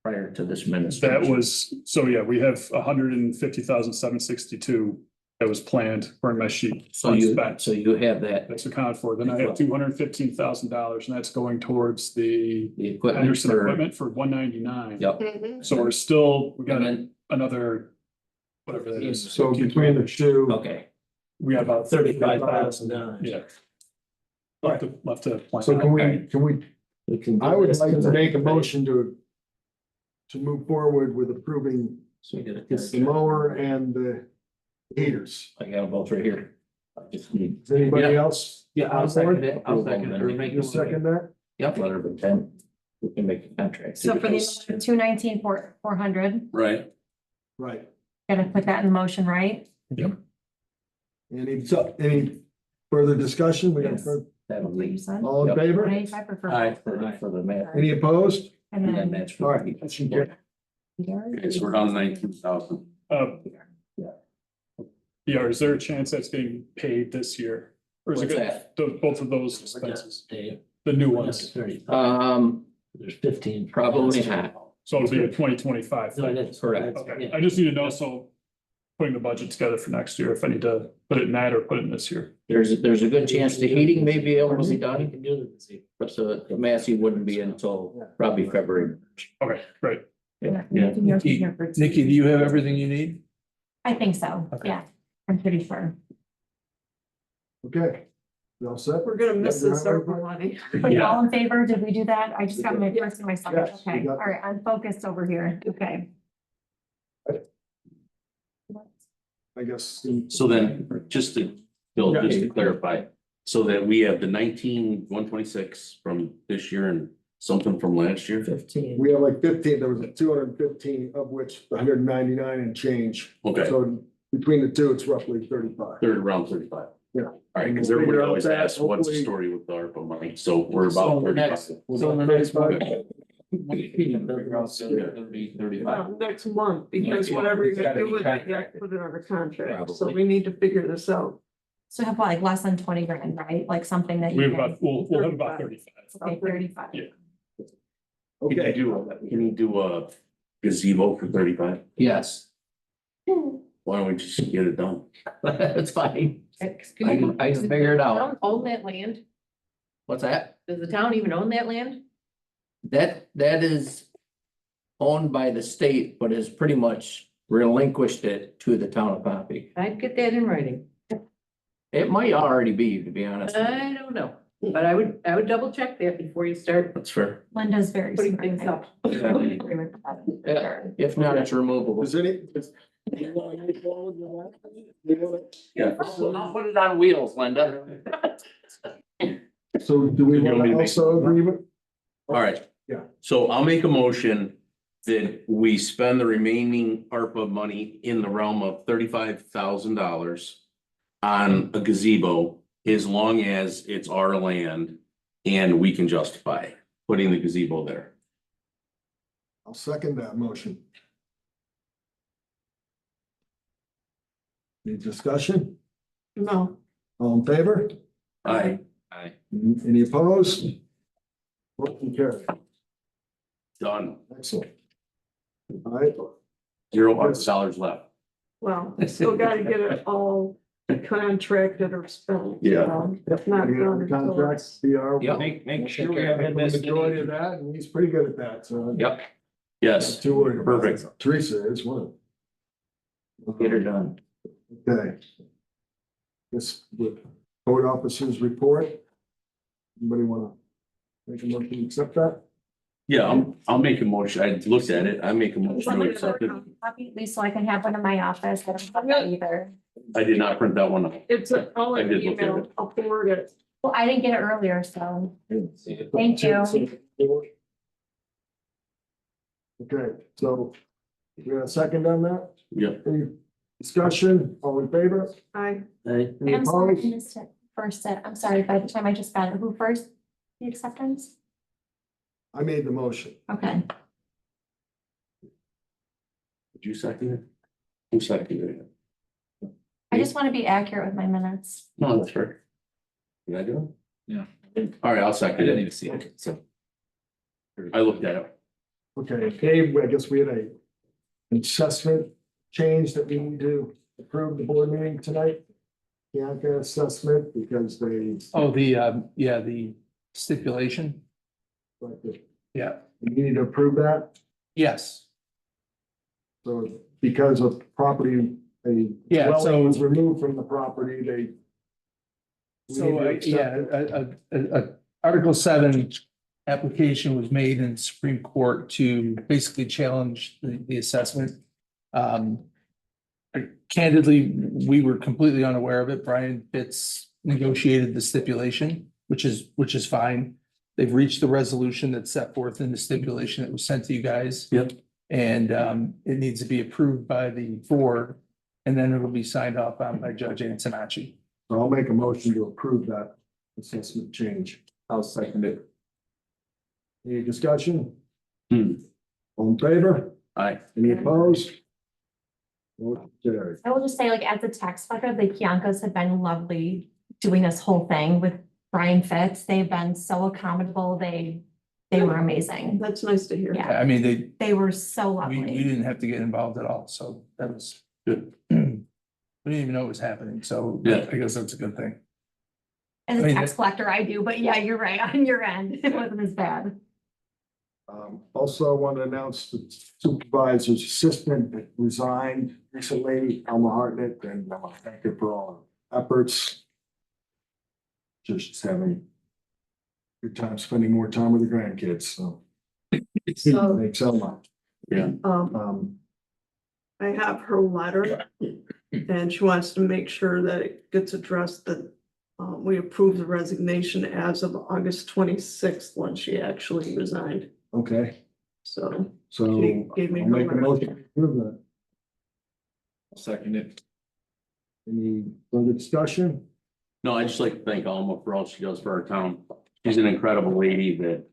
Prior to this administration. That was, so yeah, we have 150,762 that was planned for my sheet. So you unspent. have that, That's accounted for. Then I have $215,000 and that's going towards the the equipment Henderson for, equipment for 199. yep. Mhm. So we're still, we got And then, another, whatever that is. So between the two, okay, We have about $35,000. Yeah. Left to plan. so can we, We can. do I would this like to tonight. make a motion to move forward with approving so we did it. the mower and the heaters. I got them both right here. I just need. Is anybody else? Yeah, I'll on second board? it. I'll second it. Or make You it second that? Yep, letter of intent. We can make a contract. So for the 219,400, Right. Right. gotta put that in motion, right? Any further discussion? We got Yes. That'll What you be. said? all in Yep. favor? Right, I prefer. For the math. Any opposed? And And then then. that's. All right, that should get- Okay, so we're down to 19,000. Yeah, is there a chance that's being paid this year? Or is it What's good, that? both of those expenses, Dave, the new that's ones? 30. There's 15. probably not. So it'll be a 2025. No, that's Correct. Okay, Yeah. I just need to know, so putting the budget together for next year, if I need to put it in that or put it in this year. There's a good chance the heating may be able to be We done, can do it this evening. but the Massey wouldn't be until probably February. Okay, great. Yeah. Nikki, do you have everything you need? I think so, Okay. yeah, I'm pretty sure. Okay. You all set? We're gonna miss Yeah, this we're- ARPA money. Are you all in favor? Did we do that? I just got my first and my second. Yes, we Okay, got all right, I'm focused over here. Okay. I guess. So then, just to, Bill, just to clarify, so that we have the 19126 from this year and something from last year? 15. We have like 15, there was 215, of which 199 and change. Okay. So between the two, it's roughly 35. Around 35. Yeah. All right, because We'll everybody figure out always that, asks, what's the hopefully- story with the ARPA money? So we're So about the 35. next, so in the next month. Okay. It'll be 35. Next month, because whatever you're gonna do with it, you have to put it under contract, so we need to figure this out. So have like less than 20 grand, right? Like something that We you have can, about, we'll have about 35. okay, 35. Yeah. Can you do a gazebo for 35? Yes, Why don't we just get it done? it's fine. Excuse I me. can, I can figure it Does the out. town own that land? What's that? Does the town even own that land? That is owned by the state, but has pretty much relinquished it to the town of Pompey. I'd get that in writing. It might already be, to be honest. I don't know, but I would double check that before you start That's fair. Linda's very putting smart. things up. I agree with that, for Yeah. sure. If not, it's removable. Is any? Yeah. I'll put it on wheels, Linda. So do we You want want me to to make- also agree with? All right. Yeah. So I'll make a motion that we spend the remaining ARPA money in the realm of $35,000 on a gazebo, as long as it's our land and we can justify putting the gazebo there. I'll second that motion. Any discussion? No, All in favor? Aye. Any opposed? Motion carried. Done. Excellent. All right, $0 left. well, we still gotta get it all contracted or spent. Yeah. so It's not we have done the until contracts, it's. BR. Yep. Make sure we have The it this. majority of that, and he's pretty good at that, so. Yep, Yes. Not too worried about it. Perfect. Teresa is one. get her done. Okay. This with code officers report. Anybody wanna make a motion to accept that? Yeah, I'll make a motion. I looked at it. I make a motion to accept it. Copy, at least so I can have one in my office. I don't have that either. I did not print that one up. It's all I in did look at email, it. I'll forward it. Well, I didn't get it earlier, so thank you. Okay, so we got a second on that? Yep. Any discussion? All in favor? I, Any I'm sorry, I opposed? missed it. First, I'm sorry, by the time I just got it, who first? The acceptance? I made the motion. Okay. Did you second it? Who seconded it? I just want to be accurate with my minutes. No, that's fair. Did I do it? Yeah. All right, I'll I second didn't it. even see it, so. I looked at it. Okay, Dave, I guess we had an assessment change that we need to approve the board meeting tonight. Bianca assessment because they, Oh, the stipulation, yeah, we need to approve that. yes. So because of property, a Yeah, dwelling so- was removed from the property, they. we So, need to accept it. Article 7 application was made in Supreme Court to basically challenge the assessment. Candidly, we were completely unaware of it. Brian Fitz negotiated the stipulation, which is fine. They've reached the resolution that's set forth in the stipulation that was sent to you guys. Yep. And it needs to be approved by the board, and then it'll be signed off on by Judge Antonacci. So I'll make a motion to approve that assessment change. I'll second it. Any discussion? Hmm. All in favor? Aye. Any opposed? Motion carried. I will just say, like, as a tax collector, the Kiancas have been lovely doing this whole thing with Brian Fitz. They've been so accommodable. They were amazing. that's nice to hear. Yeah. I mean, They were so we lovely. didn't have to get involved at all, so that was Good. We didn't even know it was happening, so Yeah. I guess that's a good thing. As I a mean, tax collector, I do, but yeah, you're right, on your end, it wasn't as bad. Also, I want to announce the supervisor's assistant that resigned recently, Alma Hartnett, and I want to thank her for all her efforts. Just having a good time spending more time with the grandkids, so So, thanks so much. Yeah. I have her letter And she wants to make sure that it gets addressed that we approve the resignation as of August 26th, when she actually resigned. Okay, So so she gave me I'll her make a letter. motion to approve that. Second it. Any further discussion? No, I'd just like to thank Alma for all she does for our town. She's an incredible lady that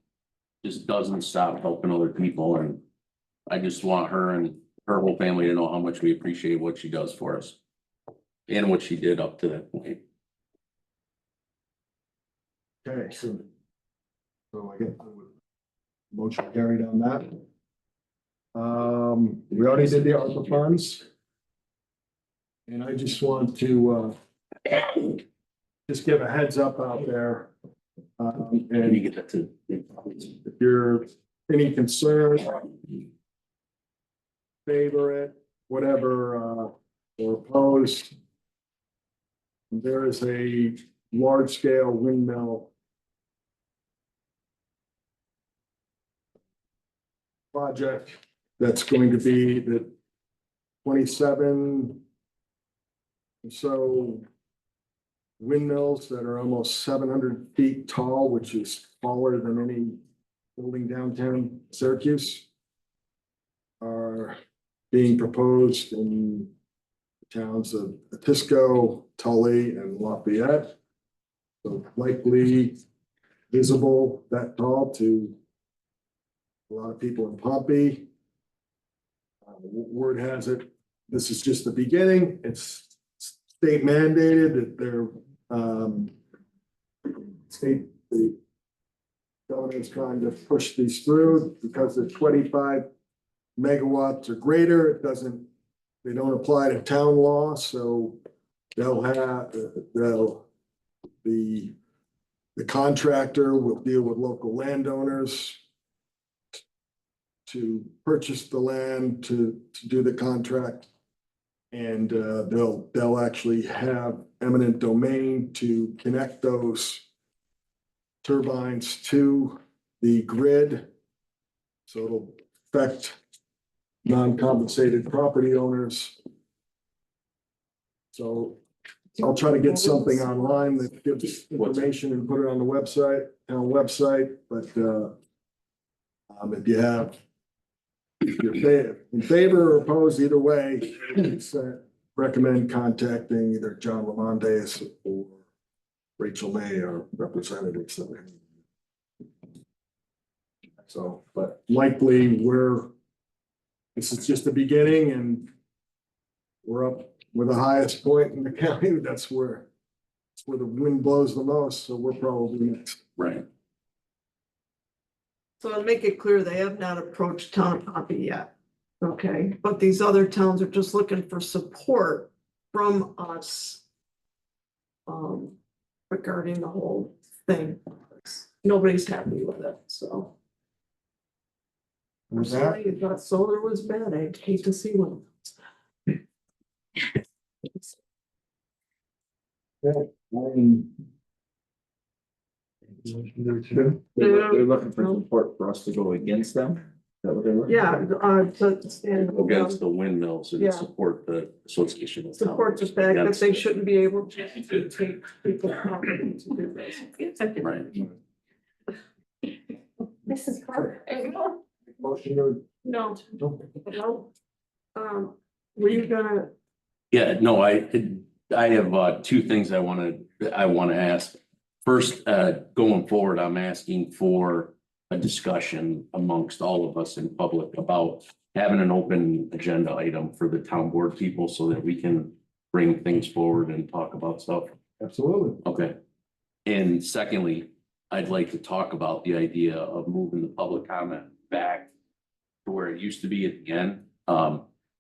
just doesn't stop helping other people, and I just want her and her whole family to know how much we appreciate what she does for us and what she did up to that point. Okay, so I get motion carried on that. We already did the ARPA funds. And I just want to just give a heads up out there. Can you And get that to? if you're any concern, favor it, whatever, or opposed. There is a large scale windmill project that's going to be the 27 or so windmills that are almost 700 feet tall, which is taller than any building downtown Syracuse, are being proposed in the towns of Atisco, Tully, and Lafayette. So likely visible that tall to a lot of people in Pompey. Word has it, this is just the beginning. It's state mandated that they're the governor's trying to push these through because they're 25 megawatts or greater. It doesn't, they don't apply to town law, so the contractor will deal with local landowners to purchase the land to do the contract. And they'll actually have eminent domain to connect those turbines to the grid. So it'll affect non-compensated property owners. So I'll try to get something online that gives information and put it on the website, town website, but if you're in favor or opposed, either way, recommend contacting either John Lamondes or Rachel May, or representatives. So, but likely this is just the beginning, and we're up with the highest point in the county. That's where the wind blows the most, so we're probably next. Right. So to make it clear, they have not approached town of Pompey yet. Okay, but these other towns are just looking for support from us. Regarding the whole thing. Nobody's happy with it, so. Was that? Sorry, you thought solar was bad. I'd hate to see one. They're looking for support for us to go against them. Is that what they were? Yeah, to stand. Against the windmills Yeah. and support the association. of towns. Support the fact that Against they it. shouldn't be able to take people property to do this. Right. This is perfect. Motion to. No. No. Were you gonna, Yeah, no, I have two things I want to ask. First, going forward, I'm asking for a discussion amongst all of us in public about having an open agenda item for the town board people so that we can bring things forward and talk about stuff. Absolutely. Okay. And secondly, I'd like to talk about the idea of moving the public comment back to where it used to be at the end.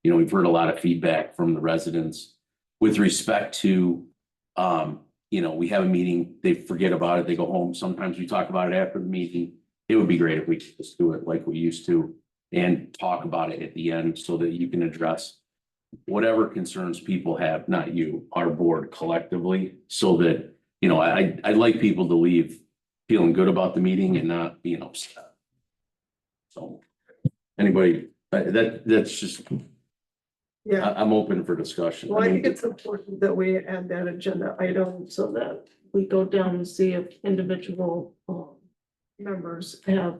We've heard a lot of feedback from the residents with respect to, we have a meeting, they forget about it, they go home. Sometimes we talk about it after the meeting. It would be great if we could just do it like we used to and talk about it at the end so that you can address whatever concerns people have, not you, our board collectively, so that, I'd like people to leave feeling good about the meeting and not being upset. So anybody, that's just, Yeah, I'm open for discussion. well, I think it's important that we add that agenda item so that we go down and see if individual members have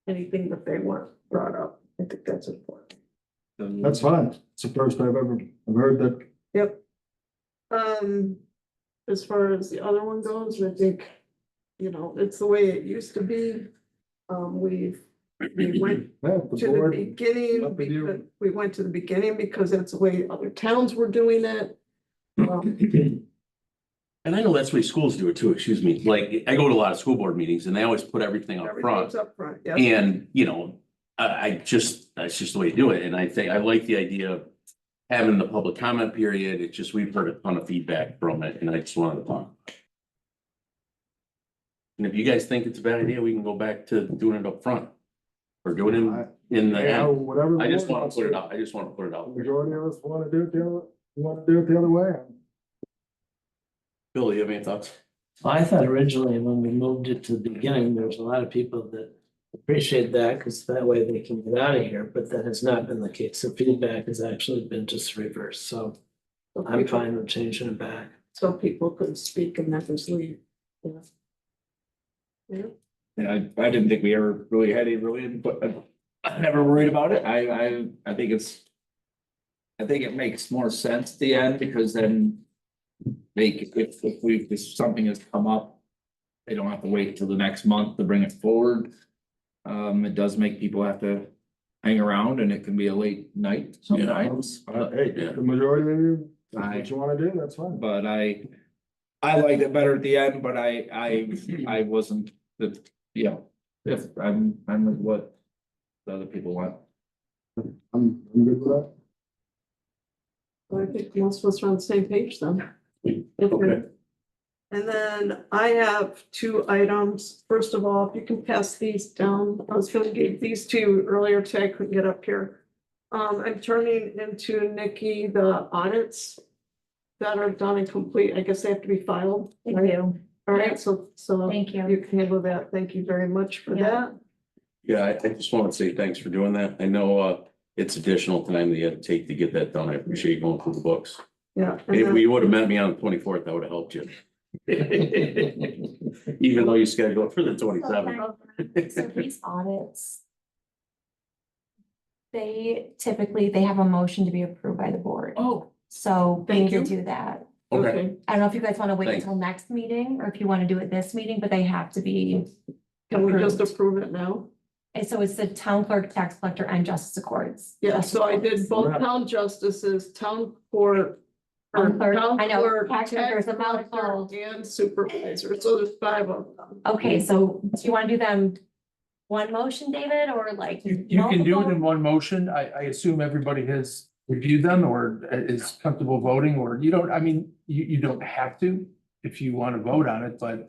anything that they want brought up. I think that's important. That's fine. It's the first I've heard that. Yep. As far as the other one goes, I think, you know, it's the way it used to be. We went Yeah, the to the board, beginning, up with you. because we went to the beginning because that's the way other towns were doing it. And I know that's the way schools do it too, excuse me. Like, I go to a lot of school board meetings and they always put everything up front. Everything's up front, yeah. And, you know, that's just the way to do it. And I think, I like the idea of having the public comment period. It's just, we've heard a ton of feedback from it and I just wanted to talk. And if you guys think it's a bad idea, we can go back to doing it up front. Or doing it in the Yeah, end. whatever. the I just board want wants to put it out. I just want to put it The out. majority of us want to do it the other way. Bill, you have any thoughts? I thought originally when we moved it to the beginning, there was a lot of people that appreciate that because that way they can get out of here, but that has not been the case. The feedback has actually been just reverse, so I'm fine with changing it back. So people could speak and not just leave. Yeah. Yeah. And I didn't think we ever really had any really input. I'm never worried about it. I think it's. I think it makes more sense at the end because then if something has come up, they don't have to wait till the next month to bring it forward. It does make people have to hang around and it can be a late night sometimes. Hey, Yeah. the majority of you, that's what you want to do, that's fine. But I liked it better at the end, but I wasn't if I'm with what the other people want. I'm good with that. So I think most of us are on the same page then. Okay. And then I have two items. First of all, if you can pass these down, I was gonna give these to you earlier today, I couldn't get up here. I'm turning into Nikki the audits that are done and complete. I guess they have to be filed. Thank right? you. All right, so Thank you. you can handle that. Thank you very much for Yeah. that. Yeah, I just want to say thanks for doing that. I know it's additional time that you had to take to get that done. I appreciate you going through the books. Yeah. and If then- we would have met me on the 24th, that would have helped you. Even though you scheduled for the 27th. So these audits. They typically, they have a motion to be approved by the board, Oh, so we Thank need to you. do that. Okay, I don't know if you guys want to wait Thanks. until next meeting, or if you want to do it this meeting, but they have to be. Can we just approved. approve it now? And so it's the town clerk, tax collector, and justice accords. Yeah, Justice so I did accords. both town justices, town court. or Town clerk, town I know, clerk, tax collector is a collector, mouthful. And supervisor, so there's 5 of them. Okay, so do you want to do them one motion, David, or like? You can do it multiple? in one motion. I assume everybody has reviewed them or is comfortable voting, or you don't, I mean, you don't have to if you want to vote on it, but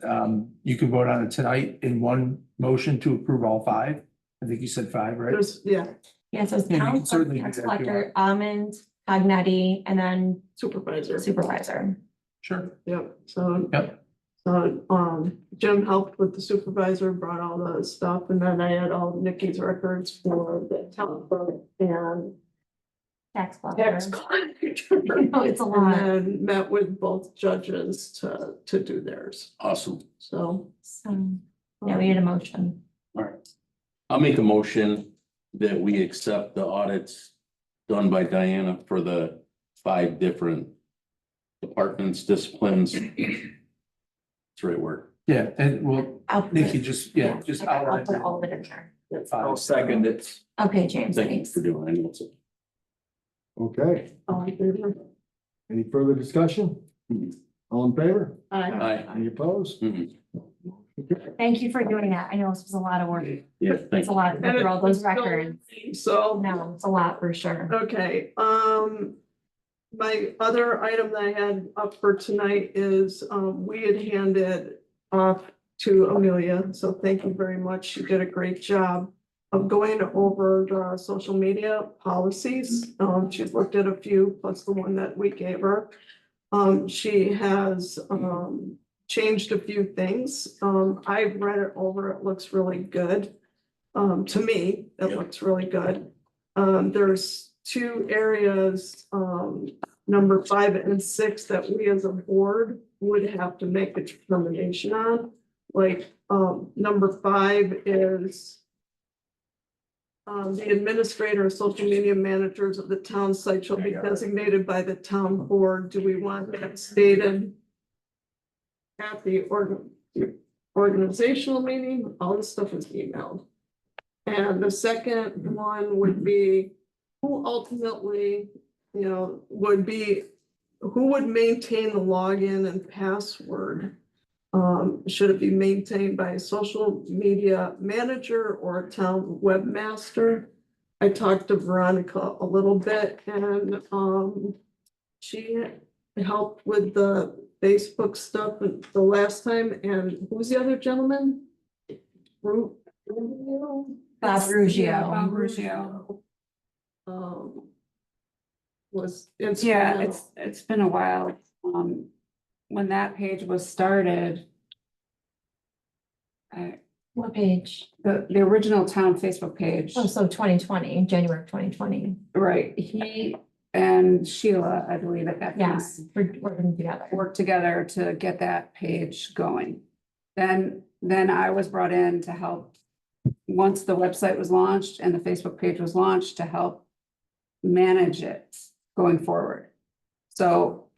you can vote on it tonight in one motion to approve all 5. I think you said 5, right? There's, yeah, Yeah, so it's Yeah, you town can clerk, certainly tax do that if you collector, Almond, Cognetti, and then supervisor. supervisor. Sure. Yep, so. Yep. So, Jim helped with the supervisor, brought all the stuff, and then I had all Nikki's records for the town clerk and Tax tax collector. collector. No, it's a lot. And then met with both judges to do theirs, awesome. so. So, yeah, we need a motion. All right. I'll make a motion that we accept the audits done by Diana for the 5 different departments, disciplines. It's the right word. Yeah, and well, I'll put Nikki, it- just, yeah, yeah, just I'll outline. put all of it in there. I'll second it. Okay, James, Thank you thanks. for doing it. I know it's a- Okay, All in favor? any further discussion? All in favor? Aye. Aye. Any opposed? Mhm. Okay. Thank you for doing that. I know this was a lot of work. Yeah, It's thank a you. lot to go And through all it those was still- records. So. No, it's a lot for sure. Okay, my other item that I had up for tonight is, we had handed off to Amelia, so thank you very much. She did a great job of going over the social media policies. She's looked at a few, plus the one that we gave her. She has, changed a few things. I've read it over. It looks really good. To me, it Yep. looks really good. There's two areas, number 5 and 6, that we as a board would have to make a determination on. Like, number 5 is the administrator and social media managers of the town site shall be designated by the town board. Do we want that stated at the organizational meeting? All this stuff is emailed. And the second one would be who ultimately, would be, who would maintain the login and password? Should it be maintained by a social media manager or a town webmaster? I talked to Veronica a little bit, and she helped with the Facebook stuff the last time. And who's the other gentleman? Bob Bob Ruggiero. Ruggiero. Was Yeah, instrumental. it's been a while. When that page was started, What page? the original town Facebook page, Oh, so 2020, January of 2020. right, he and Sheila, I believe at that time, Yes, we're working together. worked together to get that page going. Then I was brought in to help, once the website was launched and the Facebook page was launched, to help manage it going forward. So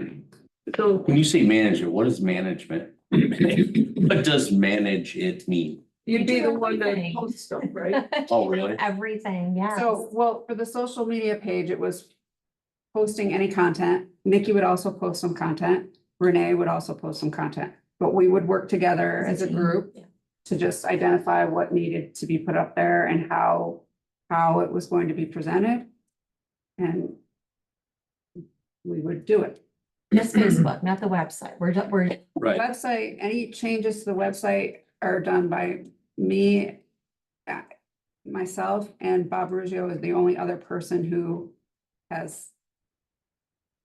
So When you say manager, what is management? What does manage it mean? you'd be the one that Everything. posts stuff, right? Oh, really? Everything, yeah. So, well, for the social media page, it was posting any content. Nikki would also post some content. Renee would also post some content. But we would work together as a group Yeah. to just identify what needed to be put up there and how it was going to be presented. And we would do it. Just Facebook, not the website. We're Right. Website, any changes to the website are done by me, myself, and Bob Ruggiero is the only other person who has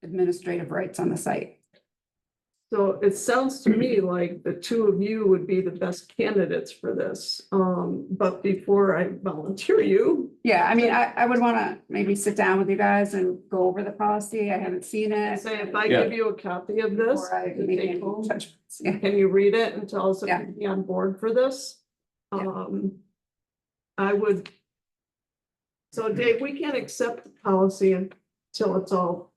administrative rights on the site. So it sounds to me like the two of you would be the best candidates for this. But before I volunteer you, Yeah, I mean, I would wanna maybe sit down with you guys and go over the policy. I haven't seen I it. say if I Yeah. give you a copy of this, Before I you make take any home, judgments. Yeah. can you read it and tell us if Yeah. you'd be on board for this? Yeah. I would. So Dave, we can't accept the policy until it's all,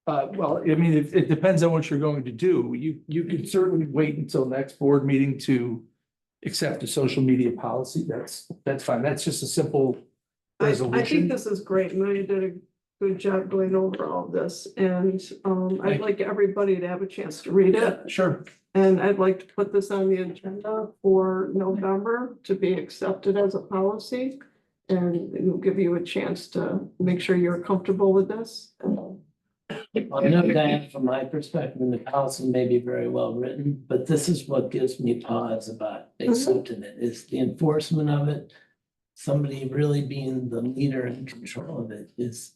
Well, I mean, it depends on what you're going to do. You could certainly wait until next board meeting to accept a social media policy. That's fine. That's just a simple I think resolution. this is great. Amelia did a good job going over all of this. And I'd like everybody to have a chance to read it. Sure. And I'd like to put this on the agenda for November to be accepted as a policy. And it'll give you a chance to make sure you're comfortable with this. Well, no, Diane, from my perspective, the policy may be very well written, but this is what gives me pause about accepting it, is the enforcement of it. Somebody really being the leader and control of it is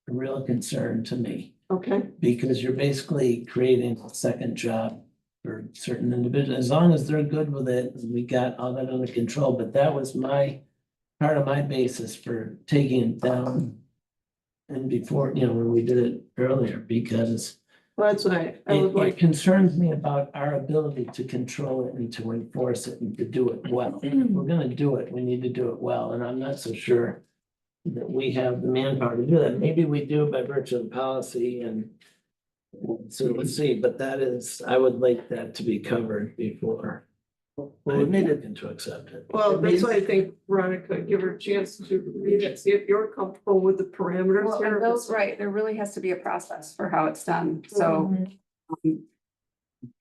a real concern to me. Okay, Because you're basically creating a second job for certain individuals, as long as they're good with it, we got all that under control, but that was part of my basis for taking it down. And before, when we did it earlier, because well, that's why I would it like, concerns me about our ability to control it and to enforce it and to do it well. If we're gonna do it, we need to do it well, and I'm not so sure that we have the manpower to do that. Maybe we do by virtue of policy, and so let's see, but I would like that to be covered before I needed to accept it. well, that's why I think Veronica, give her a chance to read it, see if you're comfortable with the parameters Well, here. and those, right, there really has to be a process for how it's done. So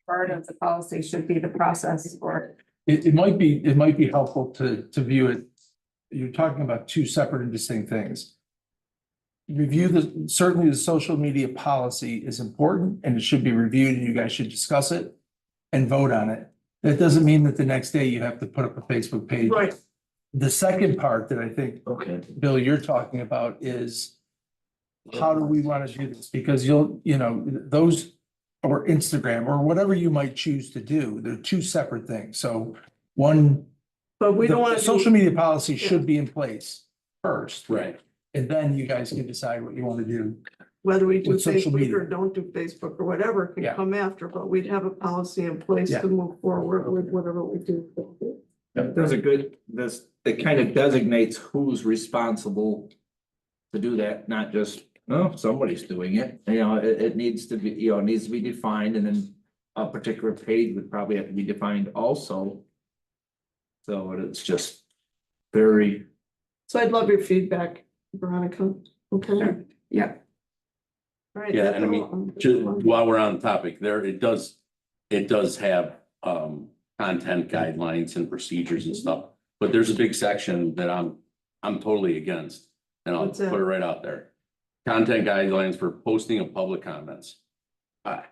part of the policy should be the process for. It might be helpful to view it. You're talking about two separate and distinct things. Certainly the social media policy is important and it should be reviewed and you guys should discuss it and vote on it. That doesn't mean that the next day you have to put up a Facebook page. Right, The second part that I think, Okay. Bill, you're talking about is how do we want to do this? Because those or Instagram or whatever you might choose to do, they're two separate things. So one, but we don't the want to. social media policy should be in place first. Right. And then you guys can decide what you want to do. Whether we do With social Facebook media. or don't do Facebook or whatever can Yeah. come after, but we'd have a policy in place Yeah. to move forward with whatever we do. That does a good, it kind of designates who's responsible to do that, not just, oh, somebody's doing it. You know, it needs to be, it needs to be defined, and then a particular page would probably have to be defined also. So it's just very, So I'd love your feedback, Veronica. Okay. Yeah. All right. Yeah, that's and I mean, all. just while we're on the topic there, it does have, content guidelines and procedures and stuff. But there's a big section that I'm totally against, and I'll What's that? put it right out there. Content guidelines for posting of public comments. I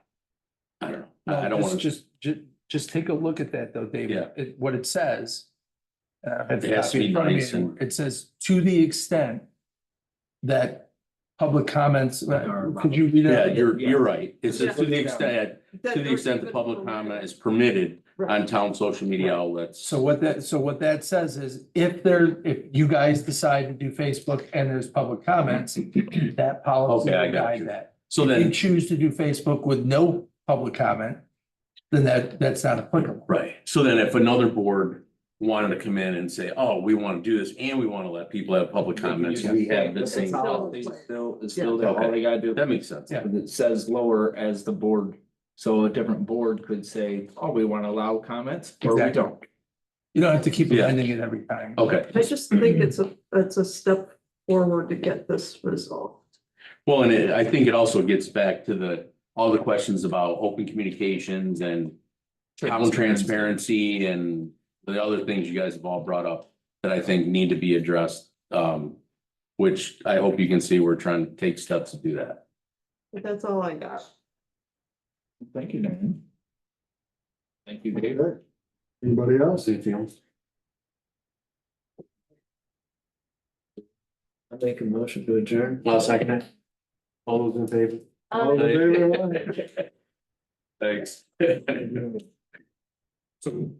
don't know, I don't want to. Just take a look at that though, David. Yeah. What it says. It has to be nice and- It says, to the extent that public comments, could you read Yeah, it? you're right. It says to the extent That the even public for- comment is permitted on town social media outlets. So what that says is, if you guys decide to do Facebook and there's public comments, that policy Okay, I will got guide you. that. So If you then, choose to do Facebook with no public comment, then that's not applicable. right, so then if another board wanted to come in and say, oh, we want to do this and we want to let people have public comments, we have the same. policy still, is still there, all they gotta do. That makes sense. Yeah. It says lower as the board, so a different board could say, oh, we want to allow comments, or we Exactly. don't. You don't have to keep Yeah. amending it every time. Okay, I just think it's a step forward to get this resolved. well, and I think it also gets back to all the questions about open communications and town transparency and the other things you guys have all brought up that I think need to be addressed. Which I hope you can see we're trying to take steps to do that. But that's all I got. Thank you, Dan. Thank you, Dave. Okay. Anybody else? I make a motion to adjourn. I'll second it. All those in favor? All in favor? Thanks. So.